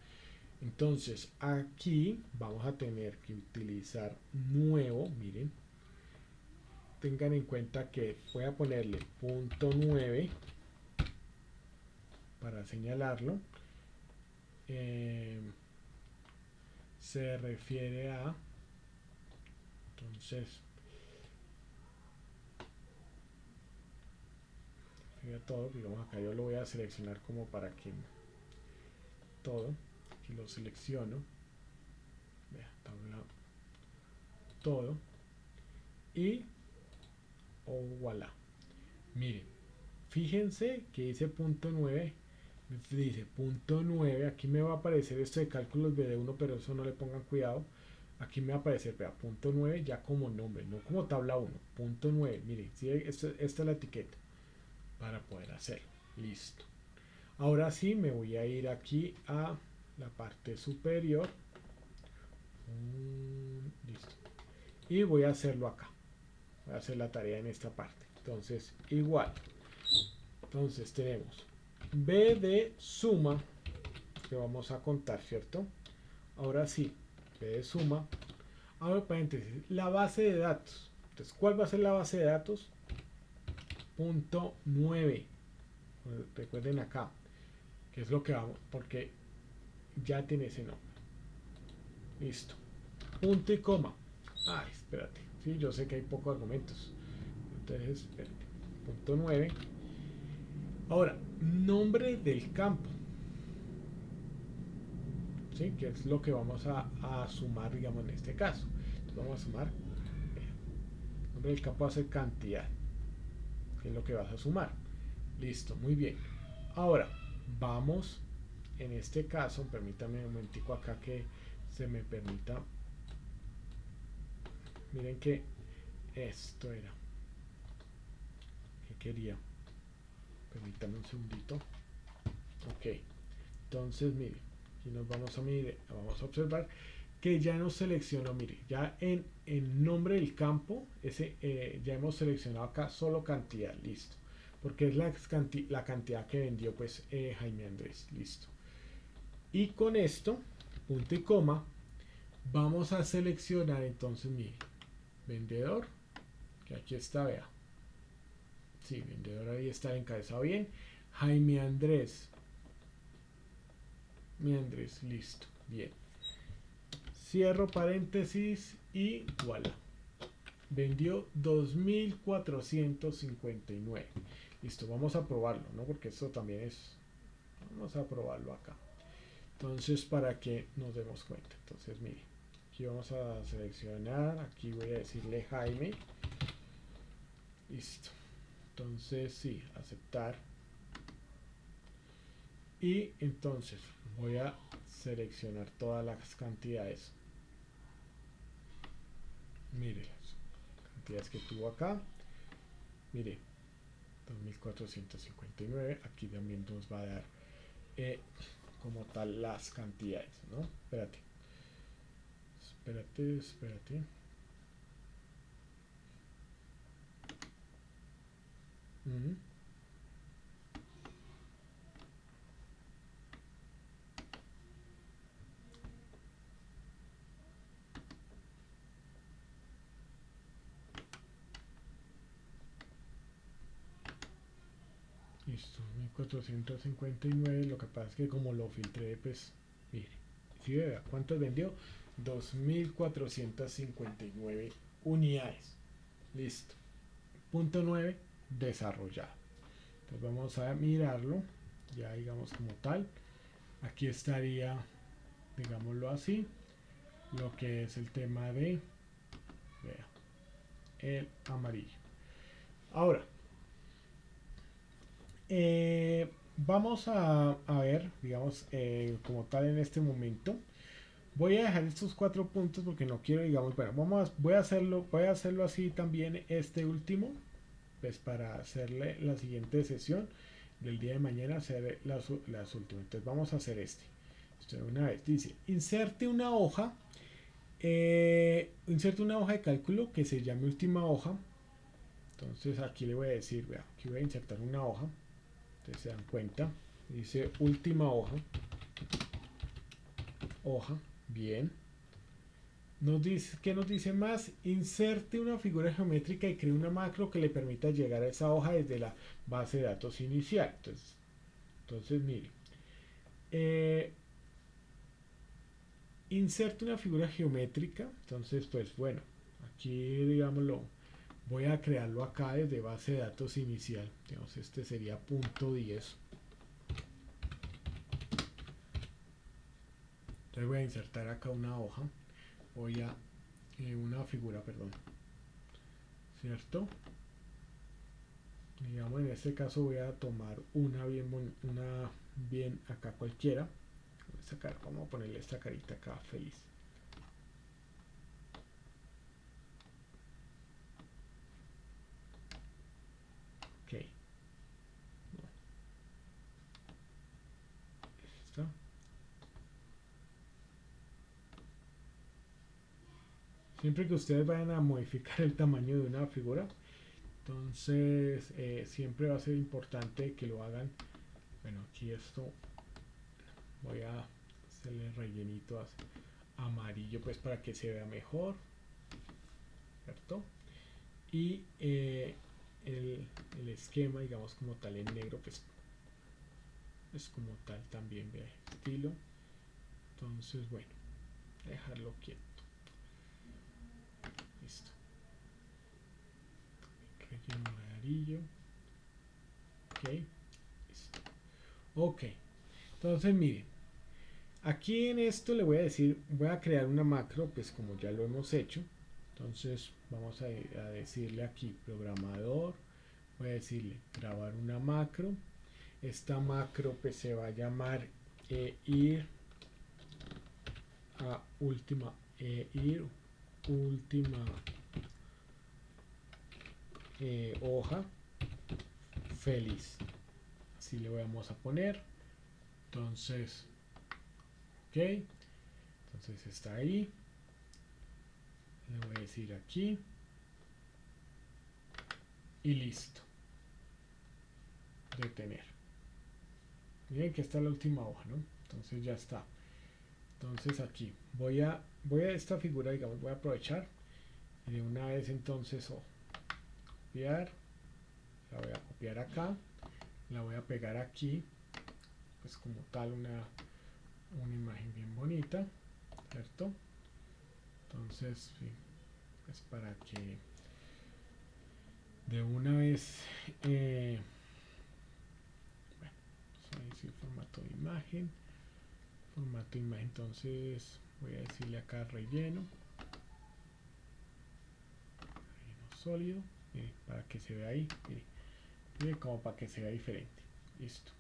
Entonces aquí vamos a tener que utilizar nuevo, miren, tengan en cuenta que voy a ponerle punto 9 para señalarlo, se refiere a, entonces, fíjate todo, digamos acá yo lo voy a seleccionar como para que todo, aquí lo selecciono, vea, tabla, todo, y voilà. Miren, fíjense que dice punto 9, dice punto 9, aquí me va a aparecer esto de cálculos BD1, pero eso no le pongan cuidado. Aquí me va a aparecer, vea, punto 9 ya como nombre, no como tabla 1, punto 9, miren, ¿sí? Esta es la etiqueta para poder hacerlo, listo. Ahora sí me voy a ir aquí a la parte superior, listo, y voy a hacerlo acá, voy a hacer la tarea en esta parte. Entonces igual, entonces tenemos B de suma que vamos a contar, ¿cierto? Ahora sí, B de suma, ahora paréntesis, la base de datos. Entonces, ¿cuál va a ser la base de datos? Punto 9, recuerden acá, que es lo que vamos, porque ya tiene ese nombre, listo, punto y coma. Ay, espérate, sí, yo sé que hay pocos argumentos, entonces espérate, punto 9. Ahora, nombre del campo, ¿sí? Que es lo que vamos a sumar, digamos, en este caso. Entonces vamos a sumar, nombre del campo va a ser cantidad, que es lo que vas a sumar. Listo, muy bien. Ahora, vamos, en este caso, permítame un momentico acá que se me permita. Miren que esto era que quería. Permítame un segundito. Ok, entonces mire, aquí nos vamos a mirar, vamos a observar que ya nos seleccionó, mire, ya en el nombre del campo, ya hemos seleccionado acá solo cantidad, listo, porque es la cantidad que vendió pues Jaime Andrés, listo. Y con esto, punto y coma, vamos a seleccionar entonces, mire, vendedor, que aquí está, vea, sí, vendedor ahí está encabezado bien, Jaime Andrés, listo, bien. Cierro paréntesis y voilà. Vendió 2.459. Listo, vamos a probarlo, ¿no? Porque esto también es... Vamos a probarlo acá. Entonces, para que nos demos cuenta. Entonces, mire, aquí vamos a seleccionar. Aquí voy a decirle Jaime. Listo. Entonces, sí, aceptar. Y entonces voy a seleccionar todas las cantidades. Mire las cantidades que tuvo acá. Mire, 2.459. Aquí también nos va a dar como tal las cantidades, ¿no? Espérate. Listo, 1459. Lo que pasa es que como lo filtré, pues, mire, ¿sí vea cuánto vendió? 2.459 unidades. Listo. Punto 9, desarrollado. Entonces vamos a mirarlo, ya digamos como tal. Aquí estaría, digámoslo así, lo que es el tema de, vea, el amarillo. Ahora, vamos a ver, digamos, como tal en este momento. Voy a dejar estos 4 puntos porque no quiero, digamos, bueno, voy a hacerlo así también este último, pues para hacerle la siguiente sesión del día de mañana, hacer las últimas. Entonces vamos a hacer este. Esto de una vez dice, inserte una hoja de cálculo que se llame última hoja. Entonces aquí le voy a decir, vea, aquí voy a insertar una hoja. Entonces se dan cuenta, dice última hoja, bien. Nos dice, ¿qué nos dice más? Inserte una figura geométrica y cree una macro que le permita llegar a esa hoja desde la base de datos inicial. Entonces, Entonces mire, inserto una figura geométrica. Entonces pues bueno, aquí digámoslo, voy a crearlo acá desde base de datos inicial. Digamos, este sería punto 10. Entonces voy a insertar acá una hoja, voy a una figura, perdón, ¿cierto? Digamos, en este caso voy a tomar una bien acá cualquiera. Vamos a ponerle esta carita acá feliz. Ok. ¿Listo? Siempre que ustedes vayan a modificar el tamaño de una figura, entonces siempre va a ser importante que lo hagan. Bueno, aquí esto voy a hacerle rellenito amarillo pues para que se vea mejor, ¿cierto? Y el esquema, digamos, como tal en negro, pues es como tal también, vea, estilo. Entonces bueno, dejarlo quieto. Listo. Relleno amarillo. Ok. Listo. Ok. Entonces miren, aquí en esto le voy a decir, voy a crear una macro, pues como ya lo hemos hecho. Entonces vamos a decirle aquí programador, voy a decirle grabar una macro. Esta macro pues se va a llamar ir a última hoja feliz, así le vamos a poner. Entonces ok, entonces está ahí, le voy a decir aquí y listo, detener. Miren que está la última hoja, ¿no? Entonces ya está. Entonces aquí voy a esta figura, digamos, voy a aprovechar y de una vez entonces copiar, la voy a copiar acá, la voy a pegar aquí, pues como tal una imagen bien bonita, ¿cierto? Entonces sí, pues para que de una vez bueno, vamos a decir formato de imagen, entonces voy a decirle acá relleno sólido, para que se vea ahí, como para que se vea diferente. Listo,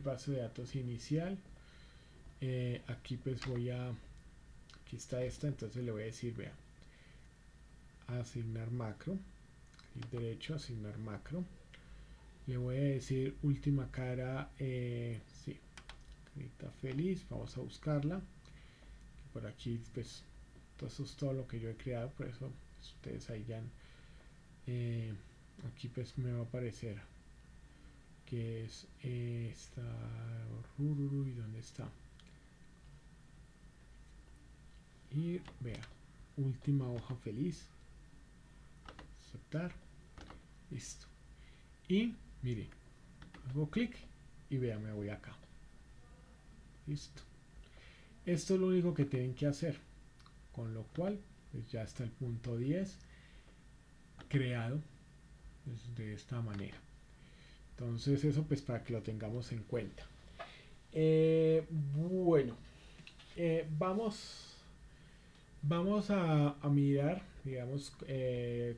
base de datos inicial, aquí pues aquí está esta, entonces le voy a decir, vea, asignar macro, clic derecho, asignar macro, le voy a decir última cara, sí, carita feliz, vamos a buscarla, por aquí pues eso es todo lo que yo he creado, por eso pues, ustedes ahí ya aquí pues me va a aparecer que es esta y dónde está, y vea, última hoja feliz, aceptar, listo, y mire, hago clic y vea, me voy acá, listo. Esto es lo único que tienen que hacer, con lo cual pues ya está el punto 10 creado pues, de esta manera. Entonces eso pues para que lo tengamos en cuenta. Bueno, vamos a mirar, digamos,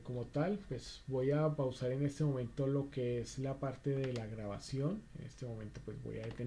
como tal, pues voy a pausar en este momento lo que es la parte de la grabación. En este momento pues voy a detener.